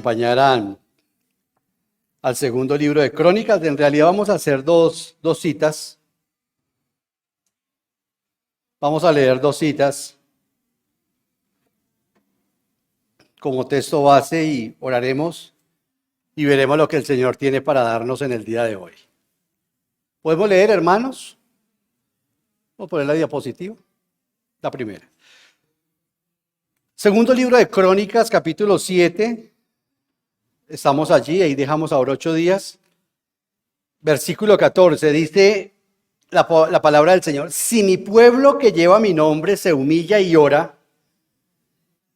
acompañaran al segundo libro de Crónicas. En realidad vamos a hacer dos citas. Vamos a leer dos citas como texto base y oraremos y veremos lo que el Señor tiene para darnos en el día de hoy. ¿Podemos leer, hermanos? Vamos a poner la diapositiva. La primera. Segundo libro de Crónicas, capítulo 7. Estamos allí, ahí dejamos ahora 8 días. Versículo 14, dice la palabra del Señor: si mi pueblo que lleva mi nombre se humilla y ora,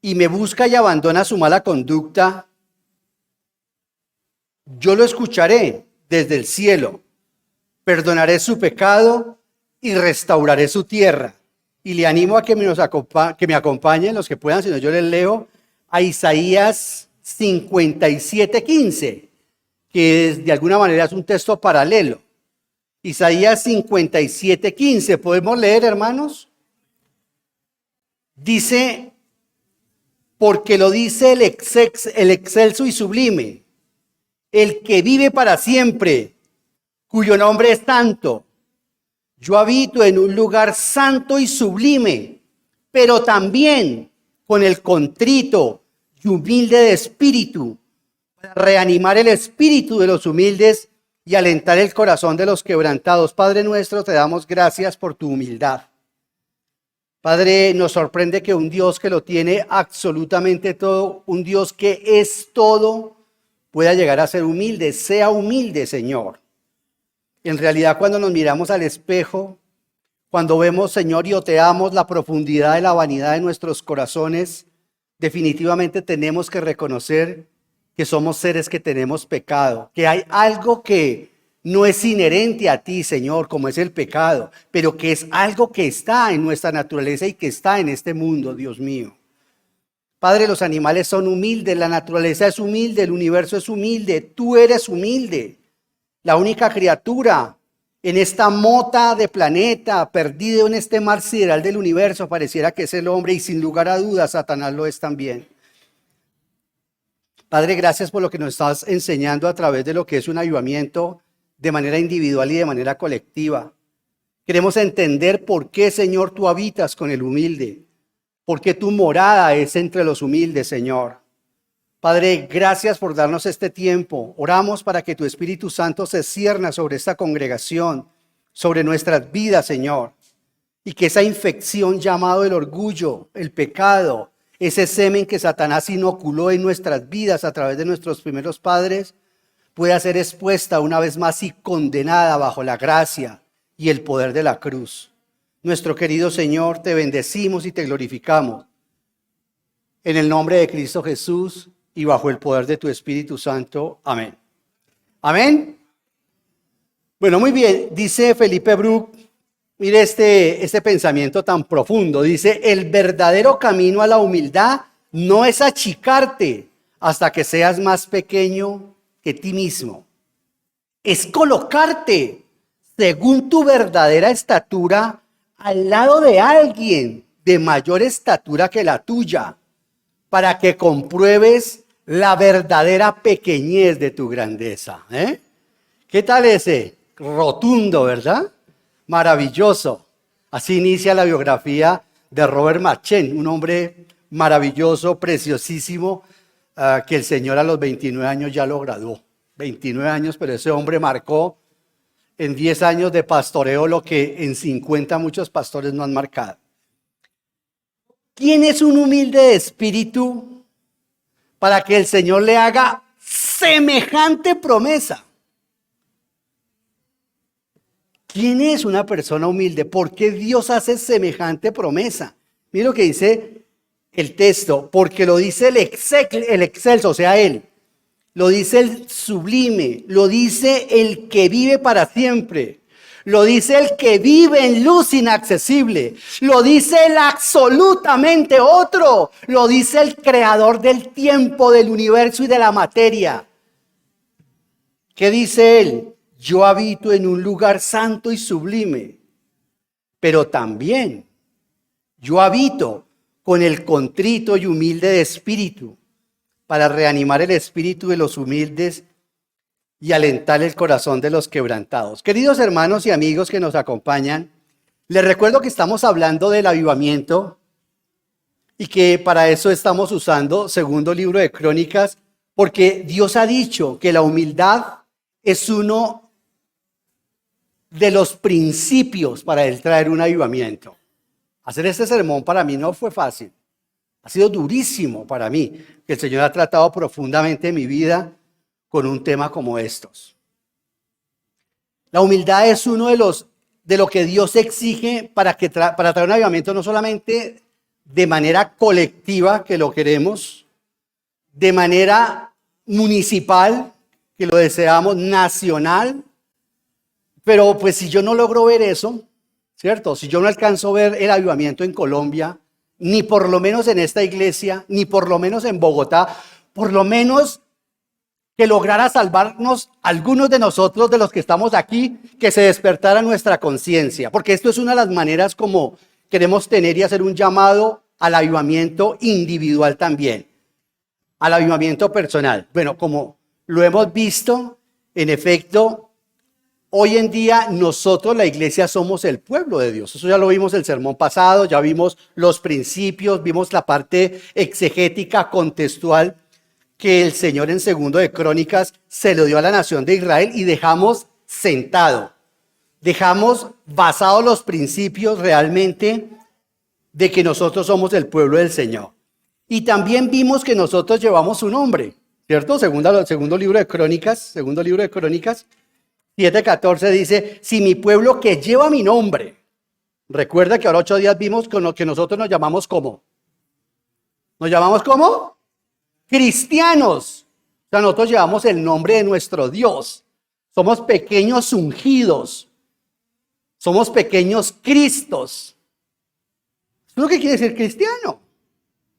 y me busca y abandona su mala conducta, yo lo escucharé desde el cielo, perdonaré su pecado y restauraré su tierra. Y le animo a que me acompañen los que puedan, si no yo les leo a Isaías 57:15, que de alguna manera es un texto paralelo. Isaías 57:15, ¿podemos leer, hermanos? Dice: porque lo dice el excelso y sublime, el que vive para siempre, cuyo nombre es santo. Yo habito en un lugar santo y sublime, pero también con el contrito y humilde de espíritu, para reanimar el espíritu de los humildes y alentar el corazón de los quebrantados. Padre nuestro, te damos gracias por tu humildad. Padre, nos sorprende que un Dios que lo tiene absolutamente todo, un Dios que es todo, pueda llegar a ser humilde. Sea humilde, Señor. En realidad, cuando nos miramos al espejo, cuando vemos, Señor, y oteamos la profundidad de la vanidad de nuestros corazones, definitivamente tenemos que reconocer que somos seres que tenemos pecado, que hay algo que no es inherente a ti, Señor, como es el pecado, pero que es algo que está en nuestra naturaleza y que está en este mundo, Dios mío. Padre, los animales son humildes, la naturaleza es humilde, el universo es humilde, tú eres humilde. La única criatura en esta mota de planeta, perdido en este mar sideral del universo, pareciera que es el hombre, y sin lugar a dudas Satanás lo es también. Padre, gracias por lo que nos estás enseñando a través de lo que es un avivamiento de manera individual y de manera colectiva. Queremos entender por qué, Señor, tú habitas con el humilde, por qué tu morada es entre los humildes, Señor. Padre, gracias por darnos este tiempo. Oramos para que tu Espíritu Santo se cierna sobre esta congregación, sobre nuestras vidas, Señor. Y que esa infección llamado el orgullo, el pecado, ese semen que Satanás inoculó en nuestras vidas a través de nuestros primeros padres, pueda ser expuesta una vez más y condenada bajo la gracia y el poder de la cruz. Nuestro querido Señor, te bendecimos y te glorificamos. En el nombre de Cristo Jesús y bajo el poder de tu Espíritu Santo. Amén. Amén. Bueno, muy bien. Dice Felipe Bruck, mire este pensamiento tan profundo. Dice: el verdadero camino a la humildad no es achicarte hasta que seas más pequeño que ti mismo. Es colocarte según tu verdadera estatura al lado de alguien de mayor estatura que la tuya, para que compruebes la verdadera pequeñez de tu grandeza. ¿Qué tal ese? Rotundo, ¿verdad? Maravilloso. Así inicia la biografía de Robert Machen, un hombre maravilloso, preciosísimo, que el Señor a los 29 años ya lo graduó. 29 años, pero ese hombre marcó en 10 años de pastoreo lo que en 50 muchos pastores no han marcado. ¿Quién es un humilde de espíritu para que el Señor le haga semejante promesa? ¿Quién es una persona humilde? ¿Por qué Dios hace semejante promesa? Mira lo que dice el texto: porque lo dice el excelso, o sea, Él. Lo dice el sublime, lo dice el que vive para siempre. Lo dice el que vive en luz inaccesible. Lo dice el absolutamente otro. Lo dice el creador del tiempo, del universo y de la materia. ¿Qué dice él? Yo habito en un lugar santo y sublime, pero también yo habito con el contrito y humilde de espíritu, para reanimar el espíritu de los humildes y alentar el corazón de los quebrantados. Queridos hermanos y amigos que nos acompañan, les recuerdo que estamos hablando del avivamiento y que para eso estamos usando segundo libro de Crónicas, porque Dios ha dicho que la humildad es uno de los principios para Él traer un avivamiento. Hacer este sermón para mí no fue fácil. Ha sido durísimo para mí, que el Señor ha tratado profundamente mi vida con un tema como estos. La humildad es uno de lo que Dios exige para traer un avivamiento, no solamente de manera colectiva, que lo queremos, de manera municipal, que lo deseamos, nacional, pero pues si yo no logro ver eso, ¿cierto? Si yo no alcanzo a ver el avivamiento en Colombia, ni por lo menos en esta iglesia, ni por lo menos en Bogotá, por lo menos que lograra salvarnos algunos de nosotros, de los que estamos aquí, que se despertara nuestra conciencia, porque esto es una de las maneras como queremos tener y hacer un llamado al avivamiento individual también, al avivamiento personal. Bueno, como lo hemos visto, en efecto, hoy en día nosotros, la iglesia, somos el pueblo de Dios. Eso ya lo vimos el sermón pasado, ya vimos los principios, vimos la parte exegética, contextual, que el Señor en segundo de Crónicas se lo dio a la nación de Israel y dejamos sentado. Dejamos basados los principios realmente de que nosotros somos el pueblo del Señor. Y también vimos que nosotros llevamos su nombre, ¿cierto? Segundo libro de Crónicas, 7:14 dice, si mi pueblo que lleva mi nombre, recuerda que ahora 8 días vimos con lo que nosotros nos llamamos ¿cómo? ¿Nos llamamos cómo? Cristianos. O sea, nosotros llevamos el nombre de nuestro Dios. Somos pequeños ungidos. Somos pequeños Cristos. ¿Eso es lo que quiere decir cristiano?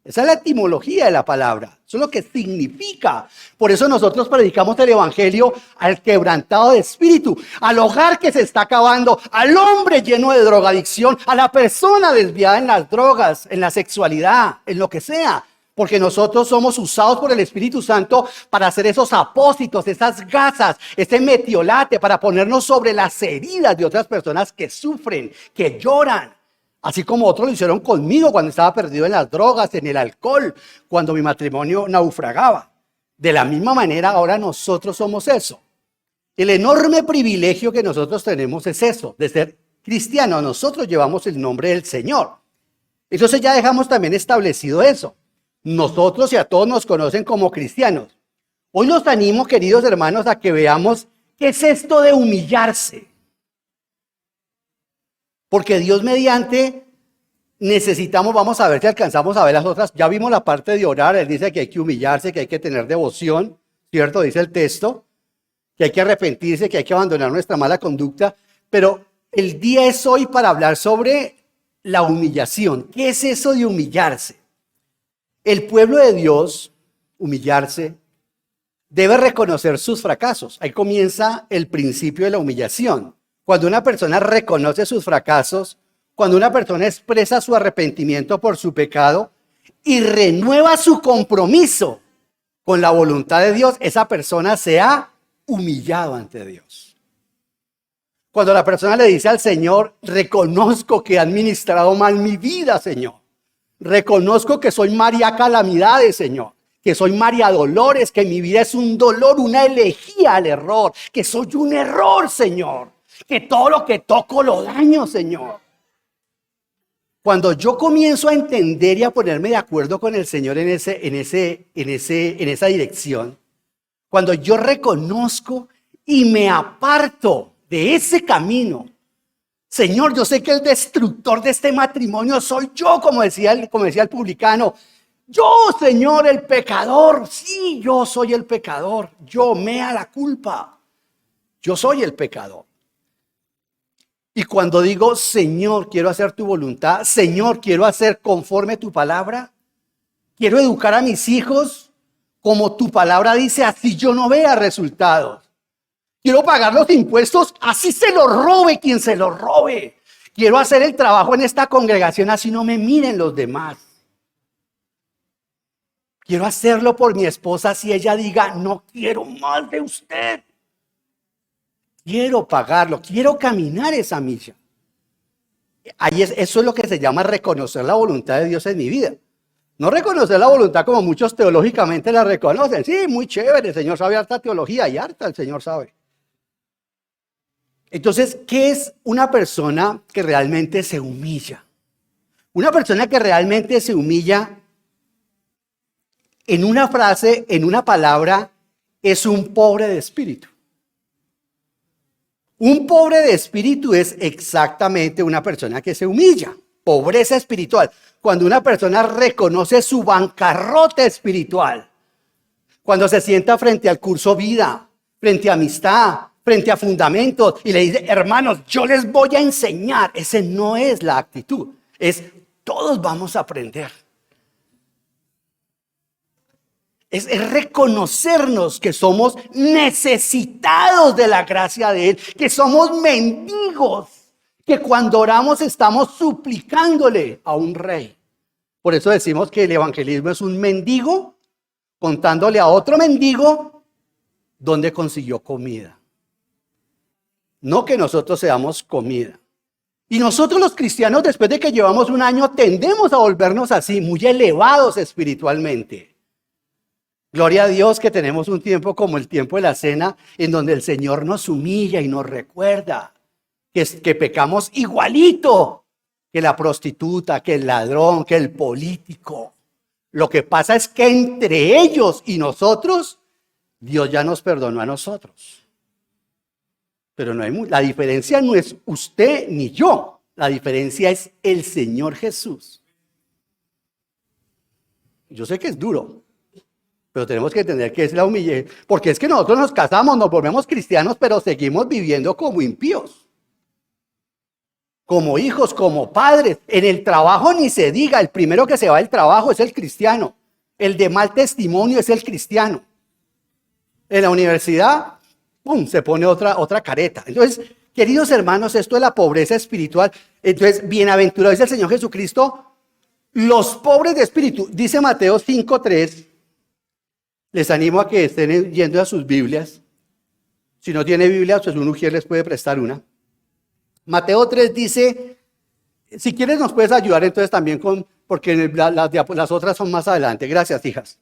Esa es la etimología de la palabra. Eso es lo que significa. Por eso nosotros predicamos el evangelio al quebrantado de espíritu, al hogar que se está acabando, al hombre lleno de drogadicción, a la persona desviada en las drogas, en la sexualidad, en lo que sea. Porque nosotros somos usados por el Espíritu Santo para hacer esos apósitos, esas gasas, ese metiolate, para ponernos sobre las heridas de otras personas que sufren, que lloran. Así como otros lo hicieron conmigo cuando estaba perdido en las drogas, en el alcohol, cuando mi matrimonio naufragaba. De la misma manera, ahora nosotros somos eso. El enorme privilegio que nosotros tenemos es eso, de ser cristianos. Nosotros llevamos el nombre del Señor. Entonces ya dejamos también establecido eso. Nosotros y a todos nos conocen como cristianos. Hoy los animo, queridos hermanos, a que veamos qué es esto de humillarse. Porque Dios mediante necesitamos, vamos a ver si alcanzamos a ver las otras. Ya vimos la parte de orar, Él dice que hay que humillarse, que hay que tener devoción, ¿cierto? Dice el texto, que hay que arrepentirse, que hay que abandonar nuestra mala conducta. Pero el día es hoy para hablar sobre la humillación. ¿Qué es eso de humillarse? El pueblo de Dios, humillarse, debe reconocer sus fracasos. Ahí comienza el principio de la humillación. Cuando una persona reconoce sus fracasos, cuando una persona expresa su arrepentimiento por su pecado y renueva su compromiso con la voluntad de Dios, esa persona se ha humillado ante Dios. Cuando la persona le dice al Señor, reconozco que he administrado mal mi vida, Señor. Reconozco que soy María Calamidades, Señor, que soy María Dolores, que mi vida es un dolor, una elegía al error, que soy un error, Señor, que todo lo que toco lo daño, Señor. Cuando yo comienzo a entender y a ponerme de acuerdo con el Señor en esa dirección, cuando yo reconozco y me aparto de ese camino, Señor, yo sé que el destructor de este matrimonio soy yo, como decía el publicano. Yo, Señor, el pecador. Sí, yo soy el pecador. Yo mea la culpa. Yo soy el pecador. Y cuando digo, Señor, quiero hacer tu voluntad. Señor, quiero hacer conforme tu palabra. Quiero educar a mis hijos como tu palabra dice, así yo no vea resultados. Quiero pagar los impuestos, así se los robe quien se los robe. Quiero hacer el trabajo en esta congregación, así no me miren los demás. Quiero hacerlo por mi esposa si ella diga, no quiero más de usted. Quiero pagarlo, quiero caminar esa milla. Eso es lo que se llama reconocer la voluntad de Dios en mi vida. No reconocer la voluntad como muchos teológicamente la reconocen. Sí, muy chévere, el Señor sabe harta teología y harta el Señor sabe. Entonces, ¿qué es una persona que realmente se humilla? Una persona que realmente se humilla, en una frase, en una palabra, es un pobre de espíritu. Un pobre de espíritu es exactamente una persona que se humilla. Pobreza espiritual. Cuando una persona reconoce su bancarrota espiritual. Cuando se sienta frente al curso vida, frente a amistad, frente a fundamentos y le dice, hermanos, yo les voy a enseñar. Esa no es la actitud. Es todos vamos a aprender. Es reconocernos que somos necesitados de la gracia de Él, que somos mendigos, que cuando oramos estamos suplicándole a un rey. Por eso decimos que el evangelismo es un mendigo contándole a otro mendigo dónde consiguió comida. No que nosotros seamos comida. Y nosotros los cristianos, después de que llevamos un año, tendemos a volvernos así, muy elevados espiritualmente. Gloria a Dios que tenemos un tiempo como el tiempo de la cena, en donde el Señor nos humilla y nos recuerda que pecamos igualito que la prostituta, que el ladrón, que el político. Lo que pasa es que entre ellos y nosotros, Dios ya nos perdonó a nosotros. Pero la diferencia no es usted ni yo, la diferencia es el Señor Jesús. Yo sé que es duro. Pero tenemos que entender que es la humillación, porque es que nosotros nos casamos, nos volvemos cristianos, pero seguimos viviendo como impíos. Como hijos, como padres. En el trabajo ni se diga, el primero que se va del trabajo es el cristiano. El de mal testimonio es el cristiano. En la universidad, ¡pum!, se pone otra careta. Entonces, queridos hermanos, esto es la pobreza espiritual. Entonces, bienaventurado es el Señor Jesucristo. Los pobres de espíritu, dice Mateo 5:3. Les animo a que estén yendo a sus Biblias. Si no tiene Biblia, pues un ujier les puede prestar una. Mateo 3 dice, si quieres nos puedes ayudar entonces también porque las otras son más adelante. Gracias, hijas.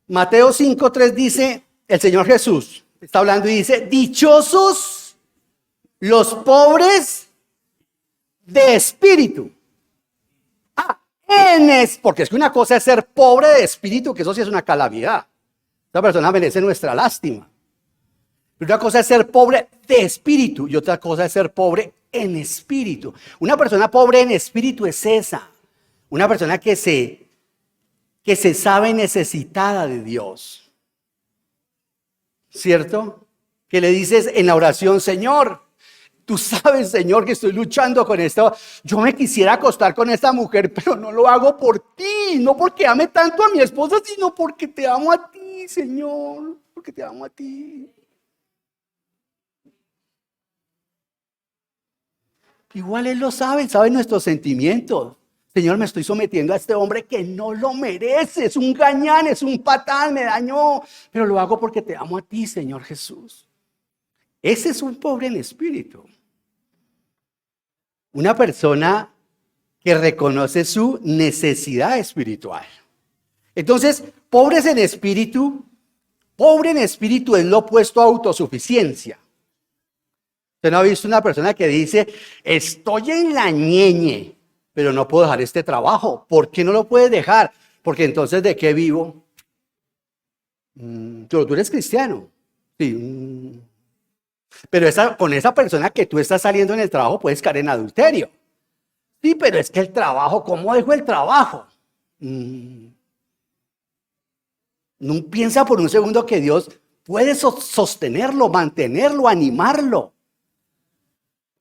Mateo 5:3 dice, el Señor Jesús está hablando y dice, dichosos los pobres de espíritu. Porque es que una cosa es ser pobre de espíritu, que eso sí es una calamidad. Esta persona merece nuestra lástima. Una cosa es ser pobre de espíritu y otra cosa es ser pobre en espíritu. Una persona pobre en espíritu es esa. Una persona que se sabe necesitada de Dios. ¿Cierto? Que le dices en la oración, Señor, tú sabes, Señor, que estoy luchando con esto. Yo me quisiera acostar con esta mujer, pero no lo hago por ti. No porque ame tanto a mi esposa, sino porque te amo a ti, Señor. Porque te amo a ti. Igual Él lo sabe nuestros sentimientos. Señor, me estoy sometiendo a este hombre que no lo merece. Es un gañán, es un patán, me dañó. Pero lo hago porque te amo a ti, Señor Jesús. Ese es un pobre en espíritu. Una persona que reconoce su necesidad espiritual. Entonces, pobre en espíritu es lo opuesto a autosuficiencia. ¿Usted no ha visto una persona que dice, estoy en la ñeñe, pero no puedo dejar este trabajo? ¿Por qué no lo puedes dejar? Porque entonces, ¿de qué vivo? Tú eres cristiano. Sí. Pero con esa persona que tú estás saliendo en el trabajo puedes caer en adulterio. Sí, pero es que el trabajo, ¿cómo dejo el trabajo? No piensa por un segundo que Dios puede sostenerlo, mantenerlo, animarlo.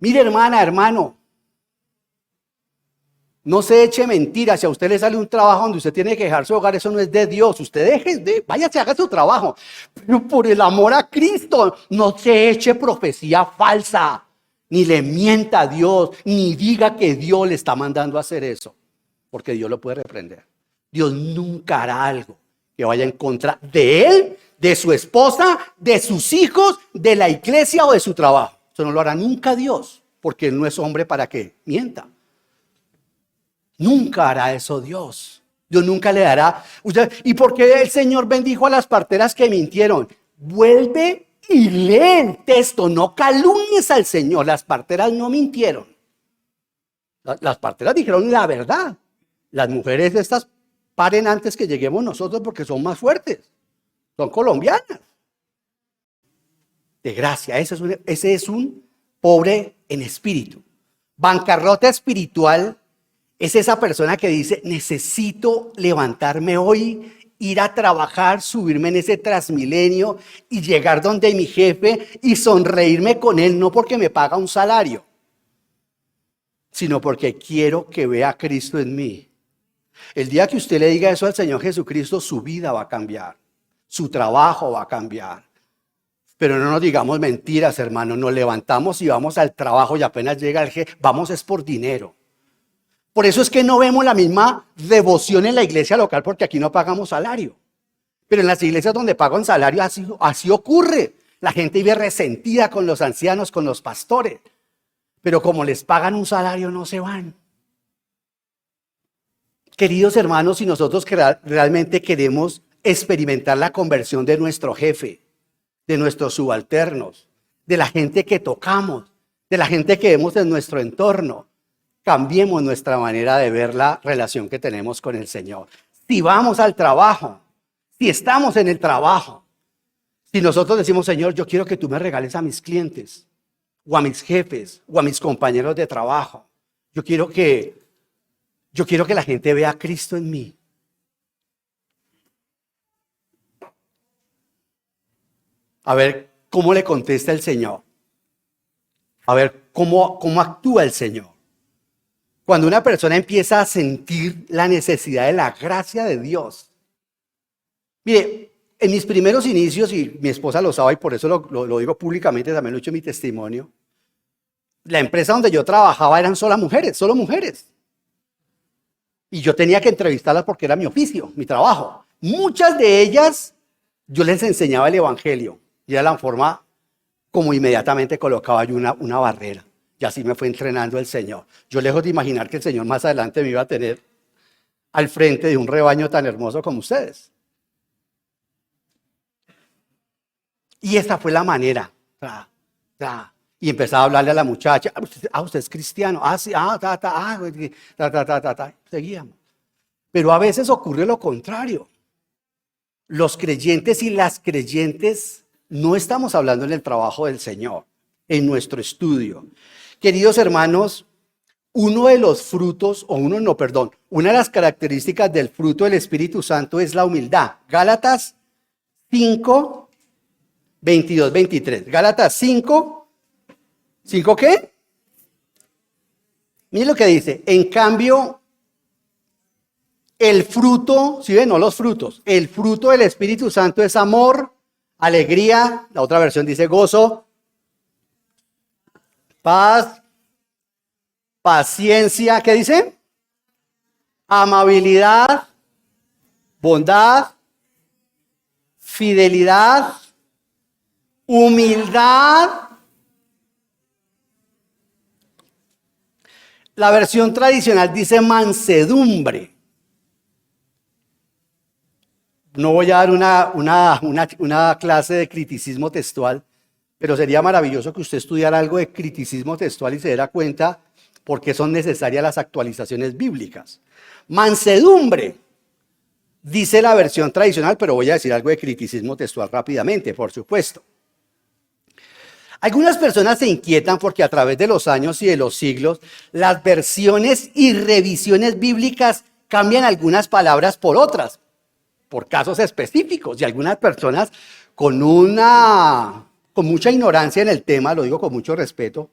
Mire, hermana, hermano, no se eche mentiras. Si a usted le sale un trabajo donde usted tiene que dejar su hogar, eso no es de Dios. Usted váyase, haga su trabajo. Pero por el amor a Cristo, no se eche profecía falsa. Ni le mienta a Dios, ni diga que Dios le está mandando a hacer eso. Porque Dios lo puede reprender. Dios nunca hará algo que vaya en contra de él, de su esposa, de sus hijos, de la iglesia o de su trabajo. Eso no lo hará nunca Dios, porque él no es hombre para que mienta. Nunca hará eso Dios. Dios nunca le dará. ¿Y por qué el Señor bendijo a las parteras que mintieron? Vuelve y lee el texto, no calumnies al Señor. Las parteras no mintieron. Las parteras dijeron la verdad. Las mujeres estas paren antes que lleguemos nosotros porque son más fuertes. Son colombianas. De gracia, ese es un pobre en espíritu. Bancarrota espiritual es esa persona que dice, necesito levantarme hoy, ir a trabajar, subirme en ese Transmilenio y llegar donde mi jefe y sonreírme con él, no porque me paga un salario, sino porque quiero que vea a Cristo en mí. El día que usted le diga eso al Señor Jesucristo, su vida va a cambiar, su trabajo va a cambiar. Pero no nos digamos mentiras, hermanos, nos levantamos y vamos al trabajo y apenas llega el jefe, vamos es por dinero. Por eso es que no vemos la misma devoción en la iglesia local, porque aquí no pagamos salario. Pero en las iglesias donde pagan salario así ocurre. La gente vive resentida con los ancianos, con los pastores. Pero como les pagan un salario, no se van. Queridos hermanos, si nosotros realmente queremos experimentar la conversión de nuestro jefe, de nuestros subalternos, de la gente que tocamos, de la gente que vemos en nuestro entorno, cambiemos nuestra manera de ver la relación que tenemos con el Señor. Si vamos al trabajo, si estamos en el trabajo, si nosotros decimos, Señor, yo quiero que tú me regales a mis clientes, o a mis jefes, o a mis compañeros de trabajo. Yo quiero que la gente vea a Cristo en mí. A ver cómo le contesta el Señor. A ver cómo actúa el Señor. Cuando una persona empieza a sentir la necesidad de la gracia de Dios. Mire, en mis primeros inicios, y mi esposa lo sabe y por eso lo digo públicamente, también lo he hecho en mi testimonio, la empresa donde yo trabajaba eran solo mujeres. Y yo tenía que entrevistarlas porque era mi oficio, mi trabajo. Muchas de ellas, yo les enseñaba el evangelio. Y era la forma como inmediatamente colocaba yo una barrera. Y así me fue entrenando el Señor. Yo lejos de imaginar que el Señor más adelante me iba a tener al frente de un rebaño tan hermoso como ustedes. Y esa fue la manera. Y empezaba a hablarle a la muchacha. Usted es cristiano. Sí, Seguíamos. Pero a veces ocurre lo contrario. Los creyentes y las creyentes no estamos hablando en el trabajo del Señor, en nuestro estudio. Queridos hermanos, una de las características del fruto del Espíritu Santo es la humildad. Gálatas 5, 22, 23. Gálatas 5, ¿5 qué? Miren lo que dice. En cambio, el fruto, ¿sí ven? No los frutos. El fruto del Espíritu Santo es amor, alegría, la otra versión dice gozo, paz, paciencia, ¿qué dice? Amabilidad, bondad, fidelidad, humildad. La versión tradicional dice mansedumbre. No voy a dar una clase de criticismo textual, pero sería maravilloso que usted estudiara algo de criticismo textual y se diera cuenta por qué son necesarias las actualizaciones bíblicas. Mansedumbre, dice la versión tradicional, pero voy a decir algo de criticismo textual rápidamente, por supuesto. Algunas personas se inquietan porque a través de los años y de los siglos, las versiones y revisiones bíblicas cambian algunas palabras por otras, por casos específicos, y algunas personas con mucha ignorancia en el tema, lo digo con mucho respeto,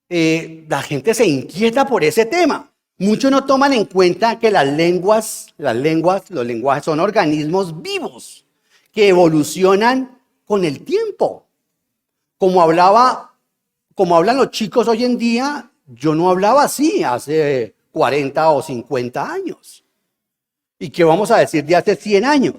la gente se inquieta por ese tema. Muchos no toman en cuenta que los lenguajes son organismos vivos que evolucionan con el tiempo. Como hablan los chicos hoy en día, yo no hablaba así hace 40 o 50 años. ¿Y qué vamos a decir de hace 100 años?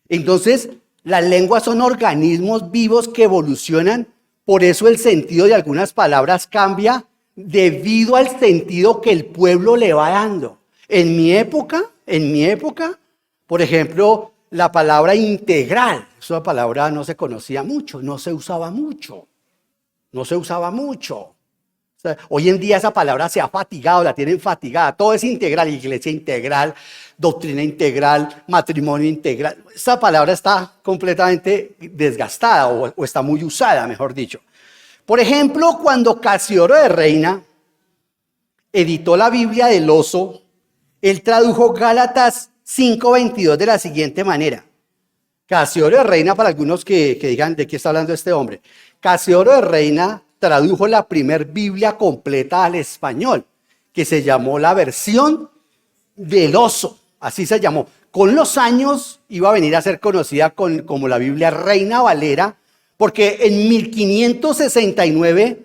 Entonces, las lenguas son organismos vivos que evolucionan, por eso el sentido de algunas palabras cambia debido al sentido que el pueblo le va dando. En mi época, por ejemplo, la palabra integral, esa palabra no se conocía mucho, no se usaba mucho. O sea, hoy en día esa palabra se ha fatigado, la tienen fatigada. Todo es integral, iglesia integral, doctrina integral, matrimonio integral. Esa palabra está completamente desgastada o está muy usada, mejor dicho. Por ejemplo, cuando Casiodoro de Reina editó la Biblia del Oso, él tradujo Gálatas 5:22 de la siguiente manera. Casiodoro de Reina, para algunos que digan de qué está hablando este hombre, Casiodoro de Reina tradujo la primer Biblia completa al español, que se llamó la versión del Oso, así se llamó. Con los años iba a venir a ser conocida como la Biblia Reina Valera, porque en 1569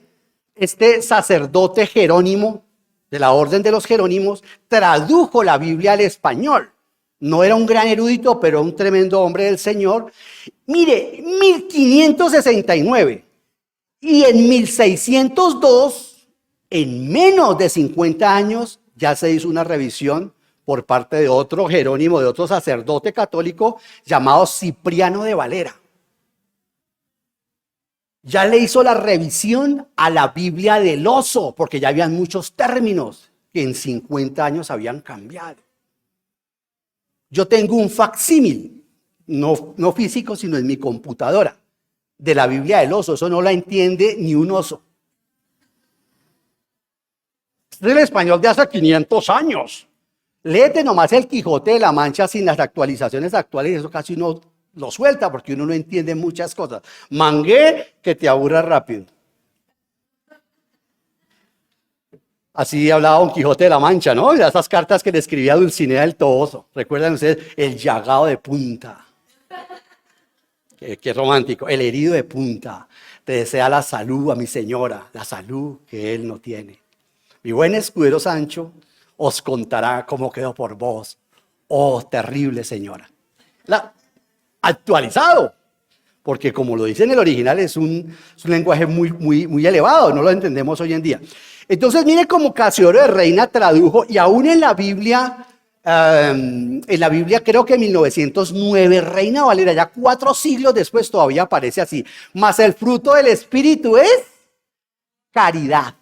este sacerdote Jerónimo, de la Orden de los Jerónimos, tradujo la Biblia al español. No era un gran erudito, pero un tremendo hombre del Señor. Mire, 1569. Y en 1602, en menos de 50 años, ya se hizo una revisión por parte de otro Jerónimo, de otro sacerdote católico llamado Cipriano de Valera. Ya le hizo la revisión a la Biblia del Oso, porque ya habían muchos términos que en 50 años habían cambiado. Yo tengo un facsímil, no físico, sino en mi computadora, de la Biblia del Oso. Eso no la entiende ni un oso. Es del español de hace 500 años. Léete nomás el Quijote de la Mancha sin las actualizaciones actuales, eso casi uno lo suelta porque uno no entiende muchas cosas. Mangué que te aburra rápido. Así hablaba Don Quijote de la Mancha, ¿no? De esas cartas que le escribía Dulcinea del Toboso. ¿Recuerdan ustedes? El llagado de punta. Qué romántico. El herido de punta. Te desea la salud a mi señora, la salud que él no tiene. Mi buen escudero Sancho os contará cómo quedó por vos. Oh, terrible señora. Actualizado. Porque como lo dice en el original, es un lenguaje muy elevado. No lo entendemos hoy en día. Entonces, mire cómo Casiodoro de Reina tradujo, y aún en la Biblia creo que en 1909, Reina Valera, ya 4 siglos después todavía aparece así. Mas el fruto del Espíritu es caridad.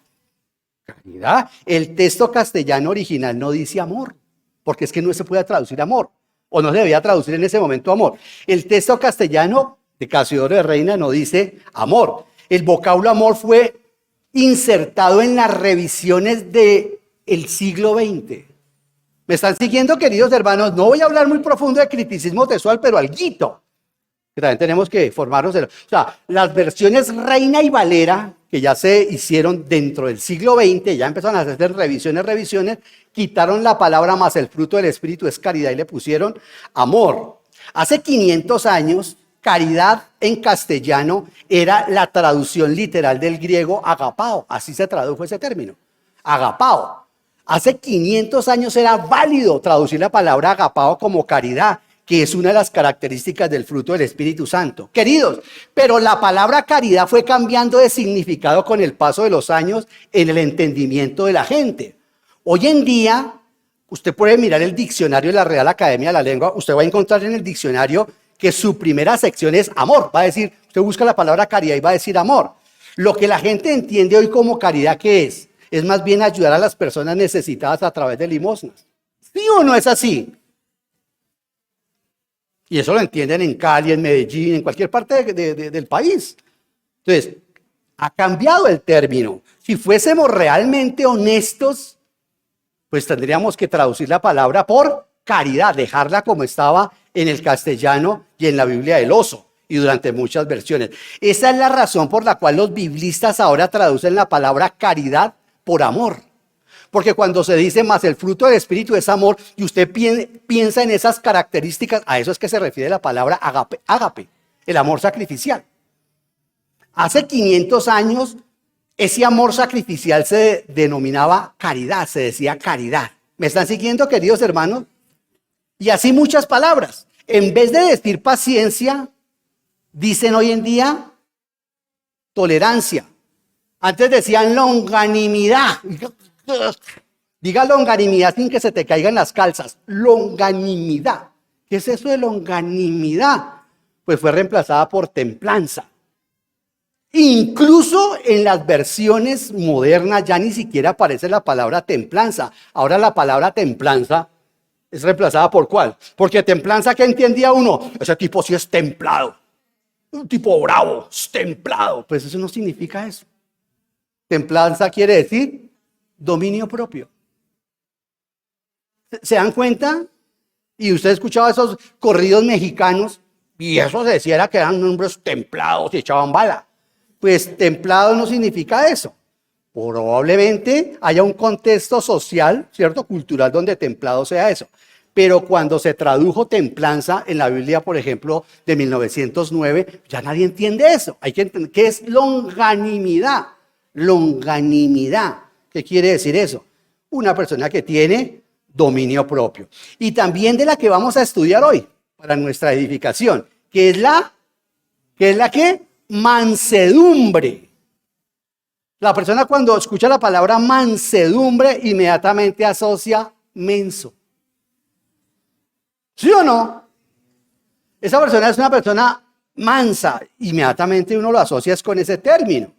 Caridad. El texto castellano original no dice amor, porque es que no se puede traducir amor, o no se debía traducir en ese momento amor. El texto castellano de Casiodoro de Reina no dice amor. El vocablo amor fue insertado en las revisiones del siglo XX. ¿Me están siguiendo, queridos hermanos? No voy a hablar muy profundo de criticismo textual, pero alguito, que también tenemos que formarnos. O sea, las versiones Reina y Valera, que ya se hicieron dentro del siglo XX, ya empezaron a hacer revisiones, quitaron la palabra más el fruto del Espíritu es caridad y le pusieron amor. Hace 500 años, caridad en castellano era la traducción literal del griego agapao, así se tradujo ese término, agapao. Hace 500 años era válido traducir la palabra agapao como caridad, que es una de las características del fruto del Espíritu Santo. Queridos, pero la palabra caridad fue cambiando de significado con el paso de los años en el entendimiento de la gente. Hoy en día, usted puede mirar el diccionario de la Real Academia de la Lengua, usted va a encontrar en el diccionario que su primera sección es amor. Va a decir, usted busca la palabra caridad y va a decir amor. Lo que la gente entiende hoy como caridad, ¿qué es? Es más bien ayudar a las personas necesitadas a través de limosnas. ¿Sí o no es así? Y eso lo entienden en Cali, en Medellín, en cualquier parte del país. Entonces, ha cambiado el término. Si fuésemos realmente honestos, pues tendríamos que traducir la palabra por caridad, dejarla como estaba en el castellano y en la Biblia del Oso, y durante muchas versiones. Esa es la razón por la cual los biblistas ahora traducen la palabra caridad por amor. Porque cuando se dice más el fruto del Espíritu es amor, y usted piensa en esas características, a eso es que se refiere la palabra ágape, el amor sacrificial. Hace 500 años, ese amor sacrificial se denominaba caridad, se decía caridad. ¿Me están siguiendo, queridos hermanos? Y así muchas palabras. En vez de decir paciencia, dicen hoy en día tolerancia. Antes decían longanimidad. Diga longanimidad sin que se te caigan las calzas. Longanimidad. ¿Qué es eso de longanimidad? Pues fue reemplazada por templanza. Incluso en las versiones modernas ya ni siquiera aparece la palabra templanza. Ahora la palabra templanza es reemplazada por ¿cuál? Porque templanza, ¿qué entendía uno? Ese tipo sí es templado. Un tipo bravo, es templado. Pues eso no significa eso. Templanza quiere decir dominio propio. ¿Se dan cuenta? Y usted escuchaba esos corridos mexicanos y eso se decía que eran hombres templados y echaban bala. Pues templado no significa eso. Probablemente haya un contexto social, ¿cierto? Cultural donde templado sea eso. Pero cuando se tradujo templanza en la Biblia, por ejemplo, de 1909, ya nadie entiende eso. Hay que entender qué es longanimidad. Longanimidad. ¿Qué quiere decir eso? Una persona que tiene dominio propio. Y también de la que vamos a estudiar hoy para nuestra edificación, que es la que mansedumbre. La persona cuando escucha la palabra mansedumbre inmediatamente asocia menso. ¿Sí o no? Esa persona es una persona mansa. Inmediatamente uno lo asocia con ese término.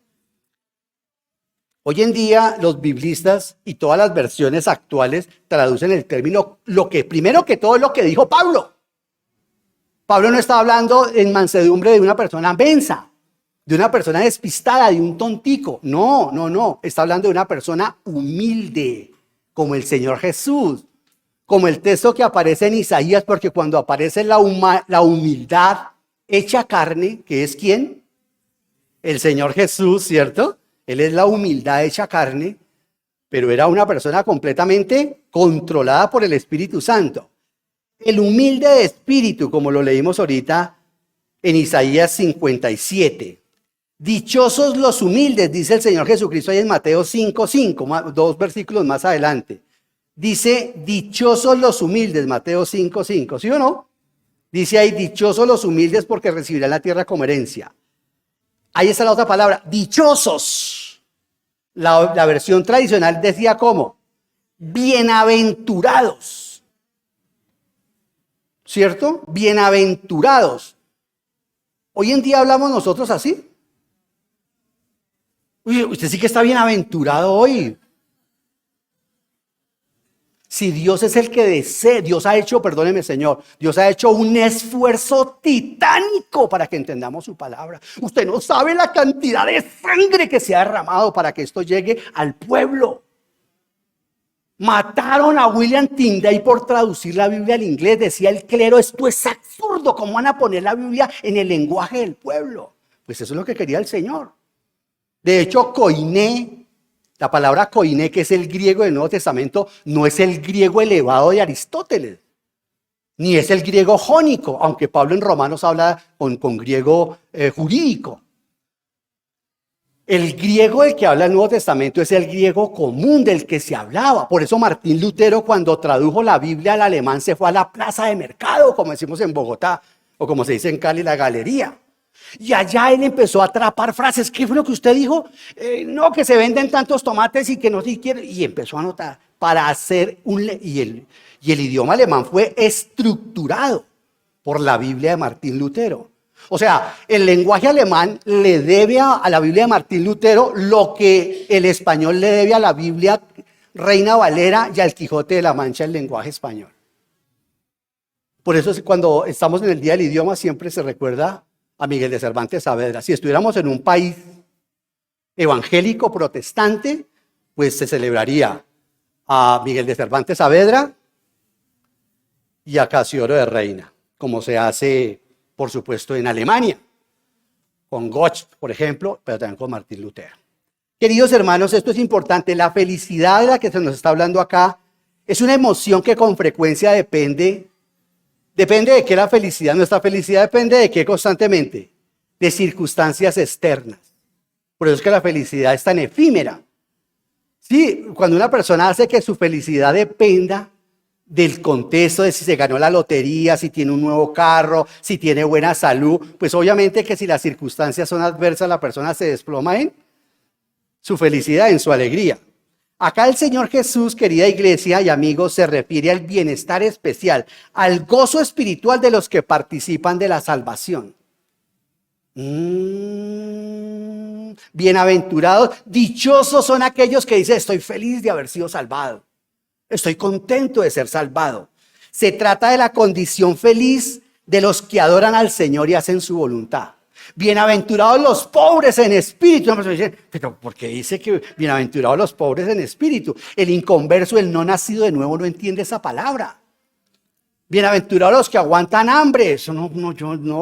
Hoy en día los biblistas y todas las versiones actuales traducen el término primero que todo lo que dijo Pablo. Pablo no está hablando en mansedumbre de una persona mensa, de una persona despistada, de un tontico. No. Está hablando de una persona humilde, como el Señor Jesús. Como el texto que aparece en Isaías, porque cuando aparece la humildad hecha carne, que es ¿quién? El Señor Jesús, ¿cierto? Él es la humildad hecha carne, pero era una persona completamente controlada por el Espíritu Santo. El humilde de espíritu, como lo leímos ahorita en Isaías 57. Dichosos los humildes, dice el Señor Jesucristo ahí en Mateo 5:5, 2 versículos más adelante. Dice, dichosos los humildes, Mateo 5:5, ¿sí o no? Dice ahí, dichosos los humildes porque recibirán la tierra como herencia. Ahí está la otra palabra, dichosos. La versión tradicional decía ¿cómo? Bienaventurados. ¿Cierto? Bienaventurados. Hoy en día hablamos nosotros así. Uy, usted sí que está bienaventurado hoy. Si Dios es el que desea, Dios ha hecho un esfuerzo titánico para que entendamos su palabra. Usted no sabe la cantidad de sangre que se ha derramado para que esto llegue al pueblo. Mataron a William Tyndale por traducir la Biblia al inglés. Decía el clero, esto es absurdo, ¿cómo van a poner la Biblia en el lenguaje del pueblo? Pues eso es lo que quería el Señor. De hecho, koiné, la palabra koiné, que es el griego del Nuevo Testamento, no es el griego elevado de Aristóteles, ni es el griego jónico, aunque Pablo en Romanos habla con griego jurídico. El griego del que habla el Nuevo Testamento es el griego común del que se hablaba. Por eso Martín Lutero, cuando tradujo la Biblia al alemán, se fue a la plaza de mercado, como decimos en Bogotá, o como se dice en Cali, la galería. Y allá él empezó a atrapar frases. ¿Qué fue lo que usted dijo? No, que se venden tantos tomates y que no se quiere. Y empezó a anotar para hacer y el idioma alemán fue estructurado por la Biblia de Martín Lutero. O sea, el lenguaje alemán le debe a la Biblia de Martín Lutero lo que el español le debe a la Biblia Reina Valera y al Quijote de la Mancha, el lenguaje español. Por eso cuando estamos en el Día del Idioma siempre se recuerda a Miguel de Cervantes Saavedra. Si estuviéramos en un país evangélico protestante, pues se celebraría a Miguel de Cervantes Saavedra y a Casiodoro de Reina, como se hace, por supuesto, en Alemania, con Goethe, por ejemplo, pero también con Martín Lutero. Queridos hermanos, esto es importante. La felicidad de la que se nos está hablando acá es una emoción que con frecuencia depende de qué la felicidad. Nuestra felicidad depende de qué constantemente, de circunstancias externas. Por eso es que la felicidad es tan efímera. Sí, cuando una persona hace que su felicidad dependa del contexto de si se ganó la lotería, si tiene un nuevo carro, si tiene buena salud. Pues obviamente que si las circunstancias son adversas, la persona se desploma en su felicidad, en su alegría. Acá el Señor Jesús, querida iglesia y amigos, se refiere al bienestar especial, al gozo espiritual de los que participan de la salvación. Bienaventurados, dichosos son aquellos que dicen: estoy feliz de haber sido salvado. Estoy contento de ser salvado. Se trata de la condición feliz de los que adoran al Señor y hacen su voluntad. Bienaventurados los pobres en espíritu. Una persona dice: pero ¿por qué dice que bienaventurados los pobres en espíritu? El inconverso, el no nacido de nuevo, no entiende esa palabra. Bienaventurados los que aguantan hambre. Eso no,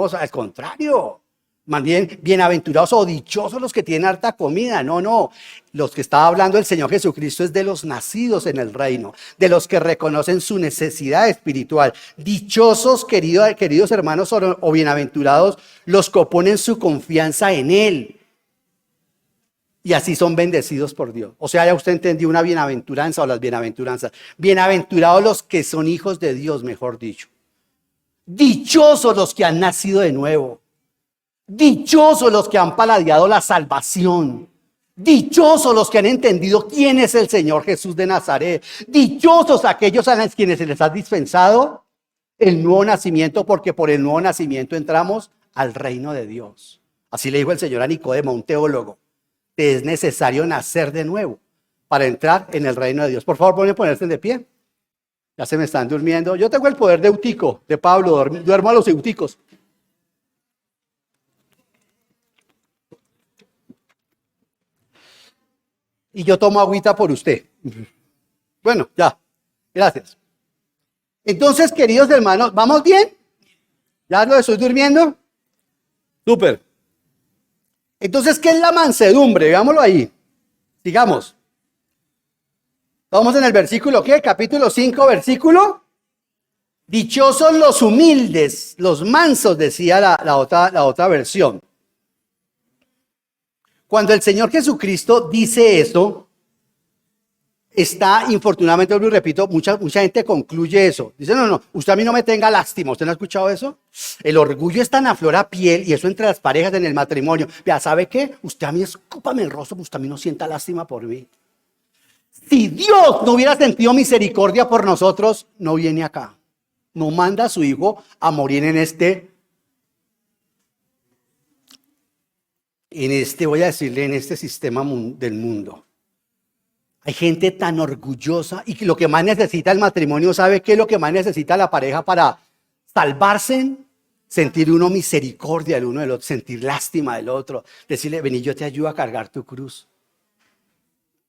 al contrario. Más bien, bienaventurados o dichosos los que tienen harta comida. No. Los que estaba hablando el Señor Jesucristo es de los nacidos en el reino, de los que reconocen su necesidad espiritual. Dichosos, queridos hermanos, o bienaventurados los que ponen su confianza en Él. Y así son bendecidos por Dios. O sea, ya usted entendió una bienaventuranza o las bienaventuranzas. Bienaventurados los que son hijos de Dios, mejor dicho. Dichosos los que han nacido de nuevo. Dichosos los que han paladeado la salvación. Dichosos los que han entendido quién es el Señor Jesús de Nazaret. Dichosos aquellos a quienes se les ha dispensado el nuevo nacimiento, porque por el nuevo nacimiento entramos al reino de Dios. Así le dijo el Señor a Nicodemo, un teólogo: te es necesario nacer de nuevo para entrar en el reino de Dios. Por favor, pueden ponerse de pie. Ya se me están durmiendo. Yo tengo el poder de Eutico, de Pablo, duermo a los euticos. Y yo tomo agüita por usted. Bueno, ya. Gracias. Entonces, queridos hermanos, ¿vamos bien? ¿Ya lo estoy durmiendo? Súper. Entonces, ¿qué es la mansedumbre? Veámoslo ahí. Sigamos. Estamos en el versículo, ¿qué? Capítulo 5, versículo. Dichosos los humildes, los mansos, decía la otra versión. Cuando el Señor Jesucristo dice esto, está, infortunadamente, lo repito, mucha gente concluye eso. Dice: no, usted a mí no me tenga lástima. ¿Usted no ha escuchado eso? El orgullo es tan a flor a piel, y eso entre las parejas en el matrimonio. Vea, ¿sabe qué? Usted a mí escúpame el rostro, usted a mí no sienta lástima por mí. Si Dios no hubiera sentido misericordia por nosotros, no viene acá. No manda a su hijo a morir en este, voy a decirle, en este sistema del mundo. Hay gente tan orgullosa, y que lo que más necesita el matrimonio, ¿sabe qué es lo que más necesita la pareja para salvarse? Sentir uno misericordia del uno del otro, sentir lástima del otro, decirle: vení, yo te ayudo a cargar tu cruz.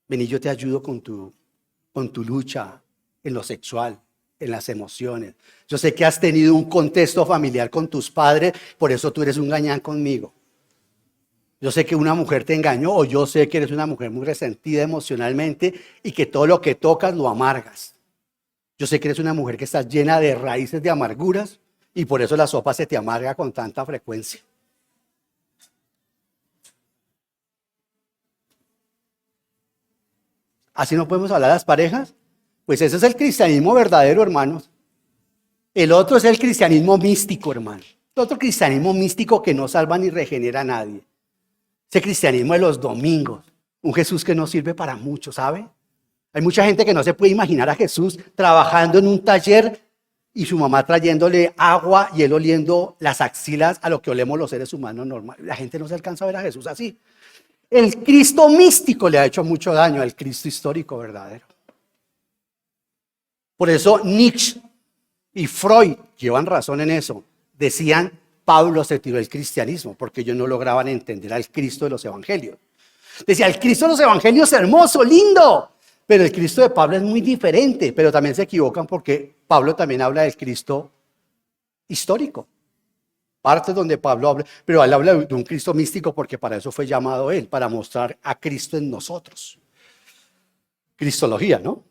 Vení, yo te ayudo con tu lucha en lo sexual, en las emociones. Yo sé que has tenido un contexto familiar con tus padres, por eso tú eres un gañán conmigo. Yo sé que una mujer te engañó, o yo sé que eres una mujer muy resentida emocionalmente y que todo lo que tocas lo amargas. Yo sé que eres una mujer que estás llena de raíces de amarguras y por eso la sopa se te amarga con tanta frecuencia. ¿Así no podemos hablar a las parejas? Pues ese es el cristianismo verdadero, hermanos. El otro es el cristianismo místico, hermano. El otro cristianismo místico que no salva ni regenera a nadie. Ese cristianismo de los domingos. Un Jesús que no sirve para mucho, ¿sabe? Hay mucha gente que no se puede imaginar a Jesús trabajando en un taller y su mamá trayéndole agua y él oliendo las axilas a lo que olemos los seres humanos normales. La gente no se alcanza a ver a Jesús así. El Cristo místico le ha hecho mucho daño al Cristo histórico verdadero. Por eso Nietzsche y Freud llevan razón en eso. Decían: Pablo se tiró el cristianismo porque ellos no lograban entender al Cristo de los evangelios. Decía: el Cristo de los evangelios es hermoso, lindo, pero el Cristo de Pablo es muy diferente. Pero también se equivocan porque Pablo también habla del Cristo histórico. Partes donde Pablo habla, pero él habla de un Cristo místico porque para eso fue llamado él, para mostrar a Cristo en nosotros. Cristología, ¿no?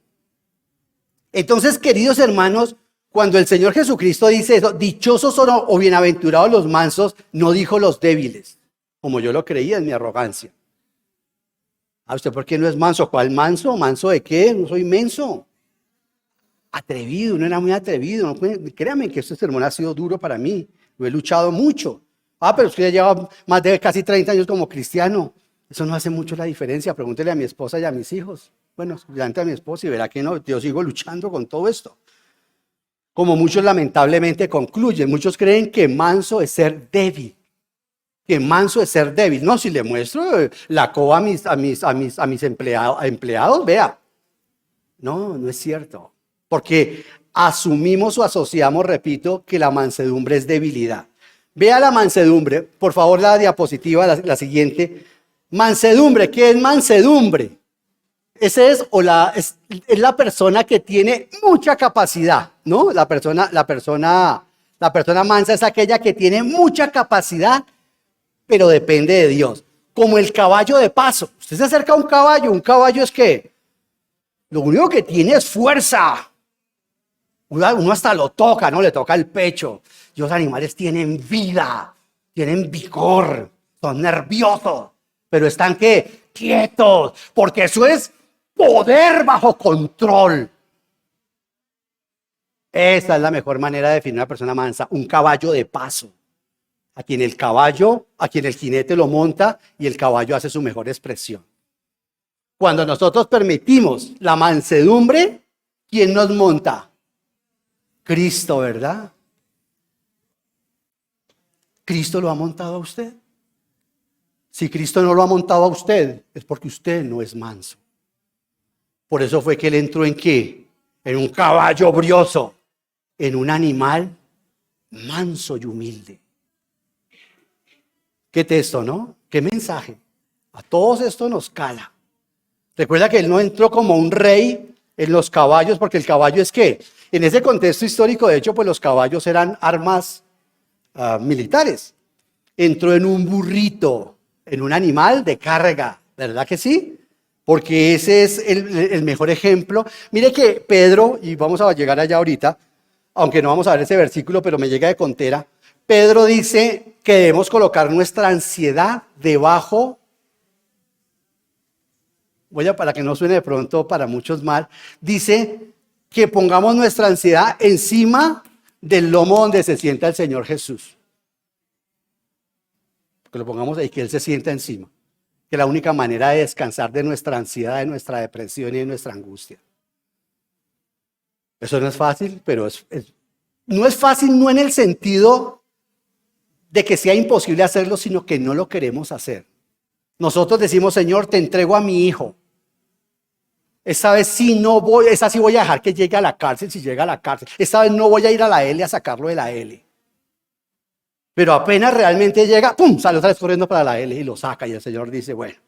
Entonces, queridos hermanos, cuando el Señor Jesucristo dice eso, dichosos son o bienaventurados los mansos, no dijo los débiles, como yo lo creía en mi arrogancia. ¿A usted por qué no es manso? ¿Cuál manso? ¿Manso de qué? No soy menso. atrevido, uno era muy atrevido. Créanme que este sermón ha sido duro para mí, lo he luchado mucho. Pero usted ya lleva más de casi 30 años como cristiano. Eso no hace mucho la diferencia. Pregúntele a mi esposa y a mis hijos. Bueno, delante a mi esposa y verá que no, yo sigo luchando con todo esto. Como muchos lamentablemente concluyen, muchos creen que manso es ser débil. Que manso es ser débil. No, si le muestro la coba a mis empleados, vea. No, no es cierto. Porque asumimos o asociamos, repito, que la mansedumbre es debilidad. Vea la mansedumbre, por favor, la diapositiva, la siguiente. Mansedumbre, ¿qué es mansedumbre? Ese es la persona que tiene mucha capacidad, ¿no? La persona mansa es aquella que tiene mucha capacidad, pero depende de Dios. Como el caballo de paso. Usted se acerca a un caballo es que lo único que tiene es fuerza. Uno hasta lo toca, ¿no? Le toca el pecho. Y los animales tienen vida, tienen vigor, son nerviosos, pero están ¿qué? Quietos, porque eso es poder bajo control. Esa es la mejor manera de definir una persona mansa, un caballo de paso. A quien el jinete lo monta y el caballo hace su mejor expresión. Cuando nosotros permitimos la mansedumbre, ¿quién nos monta? Cristo, ¿verdad? ¿Cristo lo ha montado a usted? Si Cristo no lo ha montado a usted, es porque usted no es manso. Por eso fue que él entró ¿en qué? En un caballo brioso, en un animal manso y humilde. ¿Qué texto, no? ¿Qué mensaje? A todos esto nos cala. Recuerda que él no entró como un rey en los caballos, porque el caballo es ¿qué? En ese contexto histórico, de hecho, pues los caballos eran armas militares. Entró en un burrito, en un animal de carga, ¿verdad que sí? Porque ese es el mejor ejemplo. Mire que Pedro, y vamos a llegar allá ahorita, aunque no vamos a ver ese versículo, pero me llega de contera. Pedro dice que debemos colocar nuestra ansiedad debajo, para que no suene de pronto para muchos mal, dice que pongamos nuestra ansiedad encima del lomo donde se sienta el Señor Jesús. Que lo pongamos ahí, que Él se sienta encima. Que la única manera de descansar de nuestra ansiedad, de nuestra depresión y de nuestra angustia. Eso no es fácil, pero no es fácil no en el sentido de que sea imposible hacerlo, sino que no lo queremos hacer. Nosotros decimos, Señor, te entrego a mi hijo. Esta vez sí no voy, esta sí voy a dejar que llegue a la cárcel si llega a la cárcel. Esta vez no voy a ir a la L a sacarlo de la L. Pero apenas realmente llega, ¡pum!, sale otra vez corriendo para la L y lo saca. Y el Señor dice, bueno.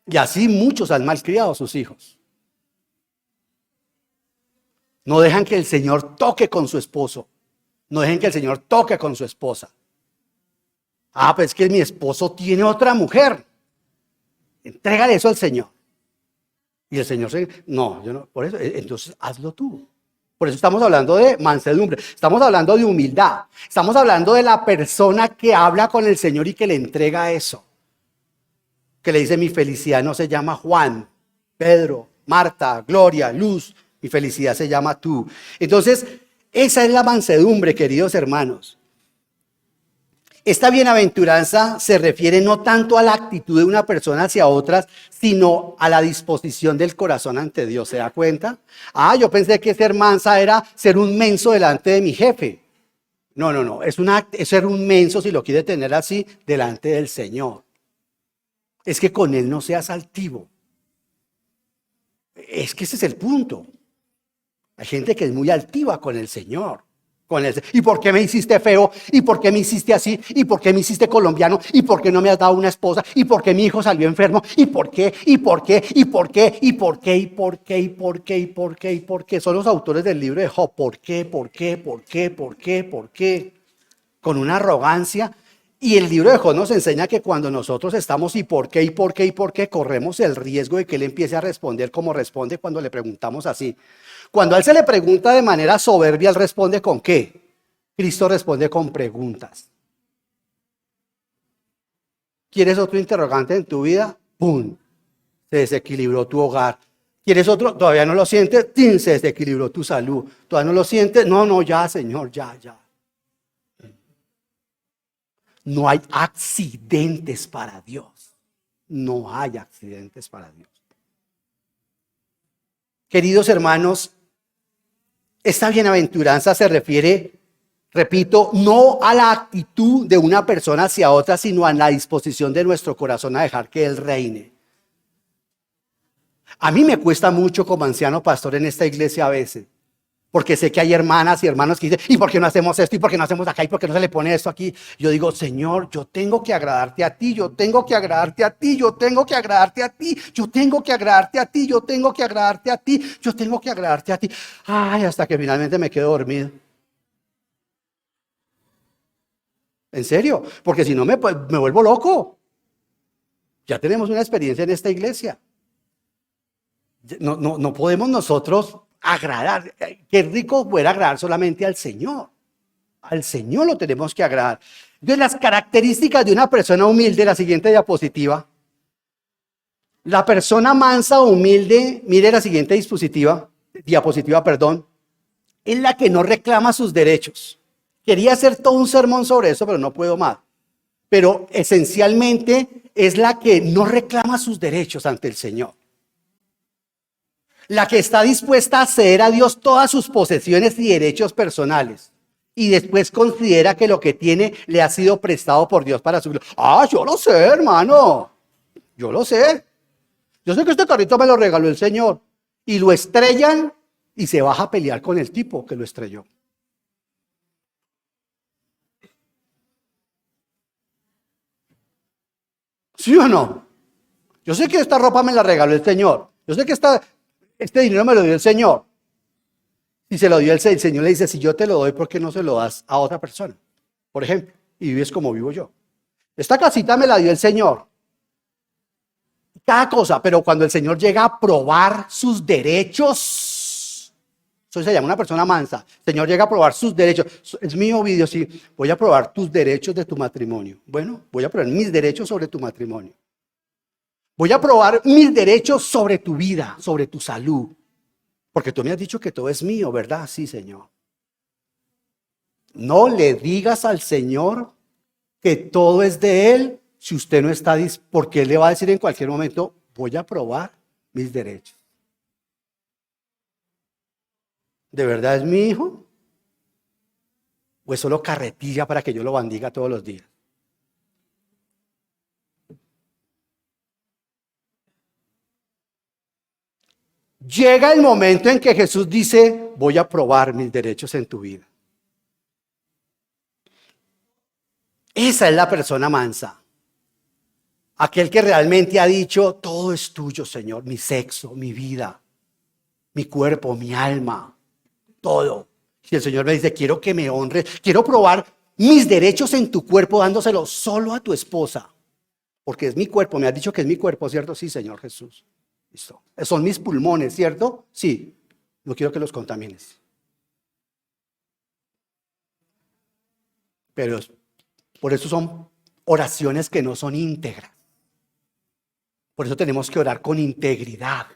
Y así muchos han malcriado a sus hijos. No dejan que el Señor toque con su esposo. No dejen que el Señor toque con su esposa. Pues es que mi esposo tiene otra mujer. Entrégale eso al Señor. Y el Señor no, yo no, por eso, entonces hazlo tú. Por eso estamos hablando de mansedumbre, estamos hablando de humildad, estamos hablando de la persona que habla con el Señor y que le entrega eso. Que le dice, mi felicidad no se llama Juan, Pedro, Marta, Gloria, Luz, mi felicidad se llama tú. Entonces, esa es la mansedumbre, queridos hermanos. Esta bienaventuranza se refiere no tanto a la actitud de una persona hacia otras, sino a la disposición del corazón ante Dios. ¿Se da cuenta? Yo pensé que ser mansa era ser un menso delante de mi jefe. No. Es ser un menso, si lo quiere tener así, delante del Señor. Es que con Él no seas altivo. Es que ese es el punto. Hay gente que es muy altiva con el Señor. ¿Y por qué me hiciste feo? ¿Y por qué me hiciste así? ¿Y por qué me hiciste colombiano? ¿Y por qué no me has dado una esposa? ¿Y por qué mi hijo salió enfermo? ¿Y por qué? ¿Y por qué? ¿Y por qué? ¿Y por qué? ¿Y por qué? ¿Y por qué? ¿Y por qué? ¿Y por qué? Son los autores del libro de Job. ¿Por qué? ¿Por qué? ¿Por qué? ¿Por qué? ¿Por qué? Con una arrogancia. Y el libro de Job nos enseña que cuando nosotros estamos ¿y por qué? ¿Y por qué? ¿Y por qué? Corremos el riesgo de que él empiece a responder como responde cuando le preguntamos así. Cuando a él se le pregunta de manera soberbia, él responde ¿con qué? Cristo responde con preguntas. ¿Quieres otro interrogante en tu vida? ¡Pum! Se desequilibró tu hogar. ¿Quieres otro? Todavía no lo sientes. ¡Tin! Se desequilibró tu salud. ¿Todavía no lo sientes? No, no, ya, Señor, ya, ya. No hay accidentes para Dios. No hay accidentes para Dios. Queridos hermanos, esta bienaventuranza se refiere, repito, no a la actitud de una persona hacia otra, sino a la disposición de nuestro corazón a dejar que Él reine. A mí me cuesta mucho como anciano pastor en esta iglesia a veces, porque sé que hay hermanas y hermanos que dicen, ¿y por qué no hacemos esto? ¿Y por qué no hacemos acá? ¿Y por qué no se le pone esto aquí? Yo digo, Señor, yo tengo que agradarte a ti, yo tengo que agradarte a ti, yo tengo que agradarte a ti, yo tengo que agradarte a ti, yo tengo que agradarte a ti, yo tengo que agradarte a ti. Ay, hasta que finalmente me quedo dormido. En serio, porque si no me vuelvo loco. Ya tenemos una experiencia en esta iglesia. No podemos nosotros agradar. Qué rico poder agradar solamente al Señor. Al Señor lo tenemos que agradar. Entonces, las características de una persona humilde, la siguiente diapositiva. La persona mansa o humilde, mire la siguiente diapositiva, es la que no reclama sus derechos. Quería hacer todo un sermón sobre eso, pero no puedo más. Pero esencialmente es la que no reclama sus derechos ante el Señor. La que está dispuesta a ceder a Dios todas sus posesiones y derechos personales. Y después considera que lo que tiene le ha sido prestado por Dios para su gloria. Ah, yo lo sé, hermano. Yo lo sé. Yo sé que este carrito me lo regaló el Señor. Y lo estrellan y se baja a pelear con el tipo que lo estrelló. ¿Sí o no? Yo sé que esta ropa me la regaló el Señor. Yo sé que este dinero me lo dio el Señor. Si se lo dio el Señor, le dice, si yo te lo doy, ¿por qué no se lo das a otra persona? Por ejemplo, y vives como vivo yo. Esta casita me la dio el Señor. Cada cosa, pero cuando el Señor llega a probar sus derechos, eso se llama una persona mansa. El Señor llega a probar sus derechos. Es mi ovidio, sí. Voy a probar tus derechos de tu matrimonio. Bueno, voy a probar mis derechos sobre tu matrimonio. Voy a probar mis derechos sobre tu vida, sobre tu salud. Porque tú me has dicho que todo es mío, ¿verdad? Sí, Señor. No le digas al Señor que todo es de Él si usted no está dispuesto, porque Él le va a decir en cualquier momento, voy a probar mis derechos. ¿De verdad es mi hijo? ¿O es solo carretilla para que yo lo bendiga todos los días? Llega el momento en que Jesús dice, voy a probar mis derechos en tu vida. Esa es la persona mansa. Aquel que realmente ha dicho, todo es tuyo, Señor, mi sexo, mi vida, mi cuerpo, mi alma, todo. Y el Señor me dice, quiero que me honres, quiero probar mis derechos en tu cuerpo dándoselo solo a tu esposa. Porque es mi cuerpo, me has dicho que es mi cuerpo, ¿cierto? Sí, Señor Jesús. Listo. Son mis pulmones, ¿cierto? Sí. No quiero que los contamines. Pero por eso son oraciones que no son íntegras. Por eso tenemos que orar con integridad.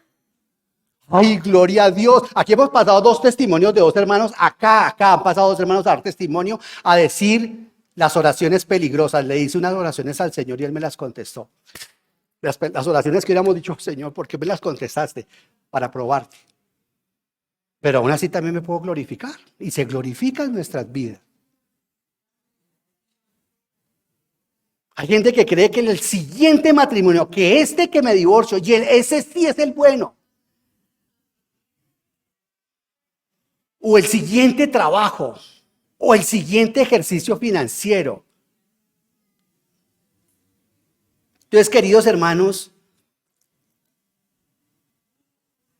¡Ay, gloria a Dios! Aquí hemos pasado dos testimonios de dos hermanos. Acá han pasado dos hermanos a dar testimonio, a decir las oraciones peligrosas. Le hice unas oraciones al Señor y Él me las contestó. Las oraciones que hubiéramos dicho, Señor, ¿por qué me las contestaste? Para probarte. Pero aún así también me puedo glorificar. Y se glorifica en nuestras vidas. Hay gente que cree que en el siguiente matrimonio, que que me divorcio, y ese sí es el bueno. O el siguiente trabajo, o el siguiente ejercicio financiero. Entonces, queridos hermanos,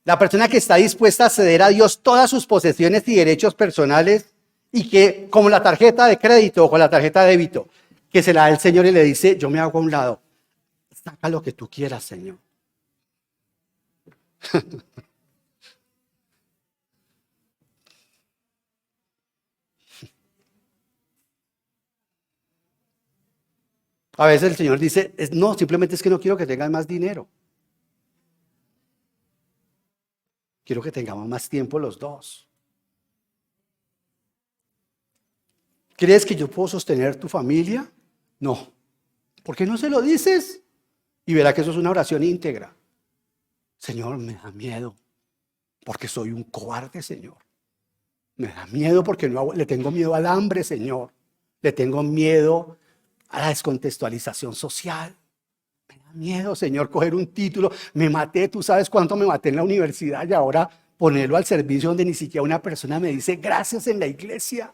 la persona que está dispuesta a ceder a Dios todas sus posesiones y derechos personales, y que, como la tarjeta de crédito o con la tarjeta de débito, que se la da el Señor y le dice, yo me hago a un lado, saca lo que tú quieras, Señor. A veces el Señor dice, no, simplemente es que no quiero que tengas más dinero. quiero que tengamos más tiempo los dos. ¿Crees que yo puedo sostener tu familia? No. ¿Por qué no se lo dices? Y verá que eso es una oración íntegra. Señor, me da miedo, porque soy un cobarde, Señor. Me da miedo porque le tengo miedo al hambre, Señor. Le tengo miedo a la descontextualización social. Me da miedo, Señor, coger un título. Me maté, tú sabes cuánto me maté en la universidad y ahora ponerlo al servicio donde ni siquiera una persona me dice gracias en la iglesia.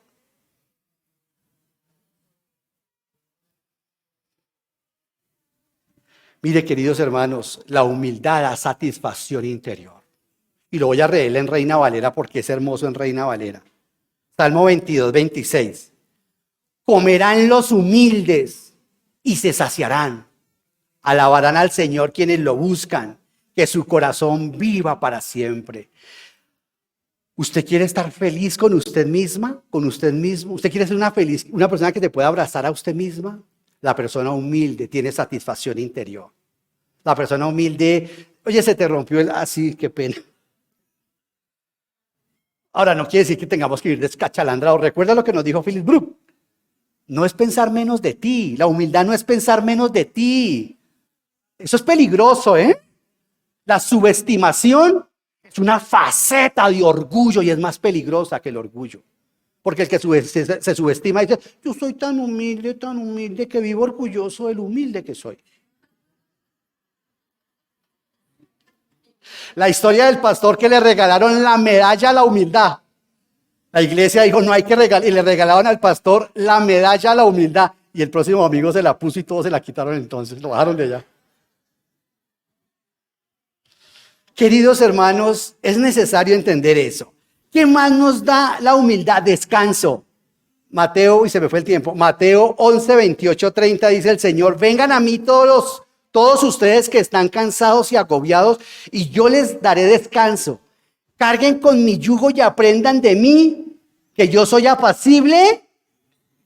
Mire, queridos hermanos, la humildad da satisfacción interior. Y lo voy a leer en Reina Valera porque es hermoso en Reina Valera. Salmo 22, 26. Comerán los humildes y se saciarán. Alabarán al Señor quienes lo buscan, que su corazón viva para siempre. ¿Usted quiere estar feliz con usted misma, con usted mismo? ¿Usted quiere ser una persona que te pueda abrazar a usted misma? La persona humilde tiene satisfacción interior. La persona humilde, oye, se te rompió el... Así, qué pena. Ahora, no quiere decir que tengamos que ir descachalandrados. Recuerda lo que nos dijo Philip Brook. No es pensar menos de ti. La humildad no es pensar menos de ti. Eso es peligroso, ¿eh? La subestimación es una faceta de orgullo y es más peligrosa que el orgullo. Porque el que se subestima dice, yo soy tan humilde que vivo orgulloso del humilde que soy. La historia del pastor que le regalaron la medalla a la humildad. La iglesia dijo, no hay que regalar, y le regalaron al pastor la medalla a la humildad. Y el próximo domingo se la puso y todos se la quitaron entonces, lo bajaron de allá. Queridos hermanos, es necesario entender eso. ¿Qué más nos da la humildad? Descanso. Mateo, y se me fue el tiempo, Mateo 11, 28, 30 dice el Señor, vengan a mí todos ustedes que están cansados y agobiados, y yo les daré descanso. Carguen con mi yugo y aprendan de mí, que yo soy apacible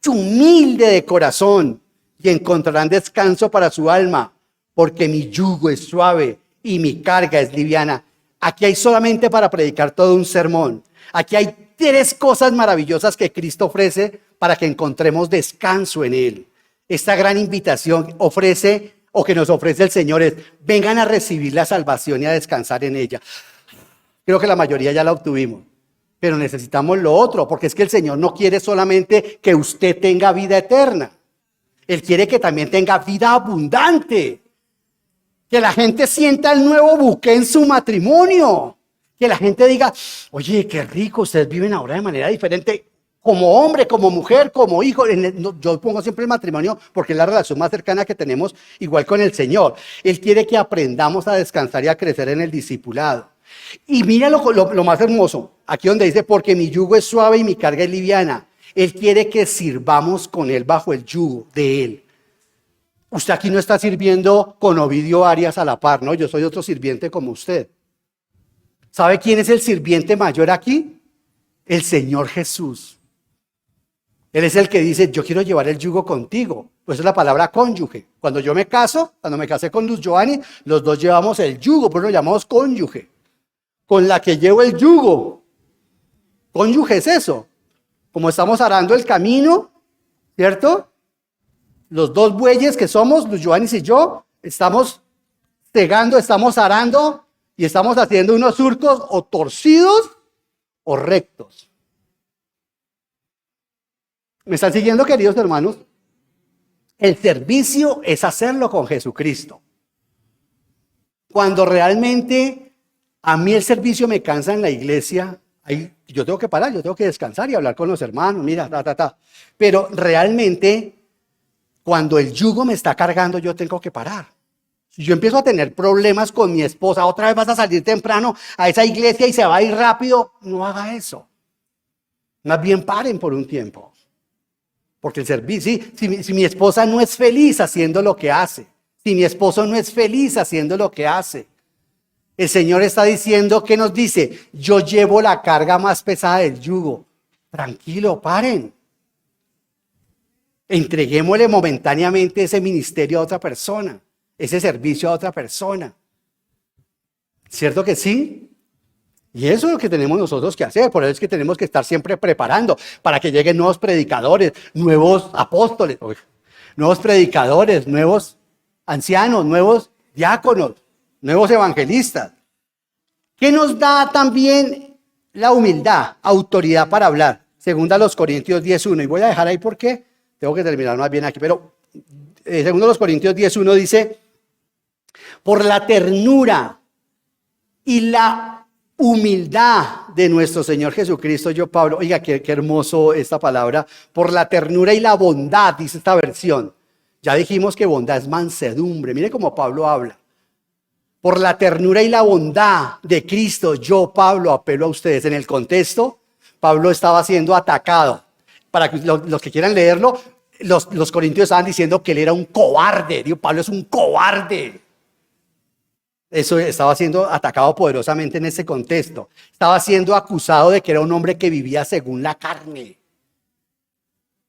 y humilde de corazón, y encontrarán descanso para su alma, porque mi yugo es suave y mi carga es liviana. Aquí hay solamente para predicar todo un sermón. Aquí hay 3 cosas maravillosas que Cristo ofrece para que encontremos descanso en Él. Esta gran invitación ofrece, o que nos ofrece el Señor, es: vengan a recibir la salvación y a descansar en ella. Creo que la mayoría ya la obtuvimos, pero necesitamos lo otro, porque es que el Señor no quiere solamente que usted tenga vida eterna. Él quiere que también tenga vida abundante. Que la gente sienta el nuevo buque en su matrimonio. Que la gente diga, oye, qué rico, ustedes viven ahora de manera diferente. Como hombre, como mujer, como hijo. Yo pongo siempre el matrimonio porque es la relación más cercana que tenemos, igual con el Señor. Él quiere que aprendamos a descansar y a crecer en el discipulado. Y mira lo más hermoso, aquí donde dice, porque mi yugo es suave y mi carga es liviana. Él quiere que sirvamos con Él bajo el yugo de Él. Usted aquí no está sirviendo con Ovidio Arias a la par, ¿no? Yo soy otro sirviente como usted. ¿Sabe quién es el sirviente mayor aquí? El Señor Jesús. Él es el que dice, yo quiero llevar el yugo contigo. Pues es la palabra cónyuge. Cuando yo me caso, cuando me casé con Luz Giovanni, los dos llevamos el yugo, por eso lo llamamos cónyuge. Con la que llevo el yugo. Cónyuge es eso. Como estamos arando el camino, ¿cierto? Los 2 bueyes que somos, Luz Giovanni y yo, estamos segando, estamos arando y estamos haciendo unos surcos o torcidos o rectos. ¿Me están siguiendo, queridos hermanos? El servicio es hacerlo con Jesucristo. Cuando realmente a mí el servicio me cansa en la iglesia, yo tengo que parar, yo tengo que descansar y hablar con los hermanos, mira, Pero realmente, cuando el yugo me está cargando, yo tengo que parar. Si yo empiezo a tener problemas con mi esposa, otra vez vas a salir temprano a esa iglesia y se va a ir rápido, no haga eso. Más bien paren por un tiempo. Porque el servicio, si mi esposa no es feliz haciendo lo que hace, si mi esposo no es feliz haciendo lo que hace, el Señor está diciendo, ¿qué nos dice? Yo llevo la carga más pesada del yugo. Tranquilo, paren. Entreguémosle momentáneamente ese ministerio a otra persona, ese servicio a otra persona. ¿Cierto que sí? Y eso es lo que tenemos nosotros que hacer. Por eso es que tenemos que estar siempre preparando para que lleguen nuevos predicadores, nuevos apóstoles, nuevos predicadores, nuevos ancianos, nuevos diáconos, nuevos evangelistas. ¿Qué nos da también la humildad? Autoridad para hablar. Segunda a los Corintios 10:1. Y voy a dejar ahí porque tengo que terminar más bien aquí. Pero segunda a los Corintios 10:1 dice, por la ternura y la humildad de nuestro Señor Jesucristo, yo Pablo, oiga, qué hermoso esta palabra, por la ternura y la bondad, dice esta versión. Ya dijimos que bondad es mansedumbre. Mire cómo Pablo habla. Por la ternura y la bondad de Cristo, yo, Pablo, apelo a ustedes. En el contexto, Pablo estaba siendo atacado. Para que los que quieran leerlo, los corintios estaban diciendo que él era un cobarde. Digo, Pablo es un cobarde. Eso estaba siendo atacado poderosamente en ese contexto. Estaba siendo acusado de que era un hombre que vivía según la carne.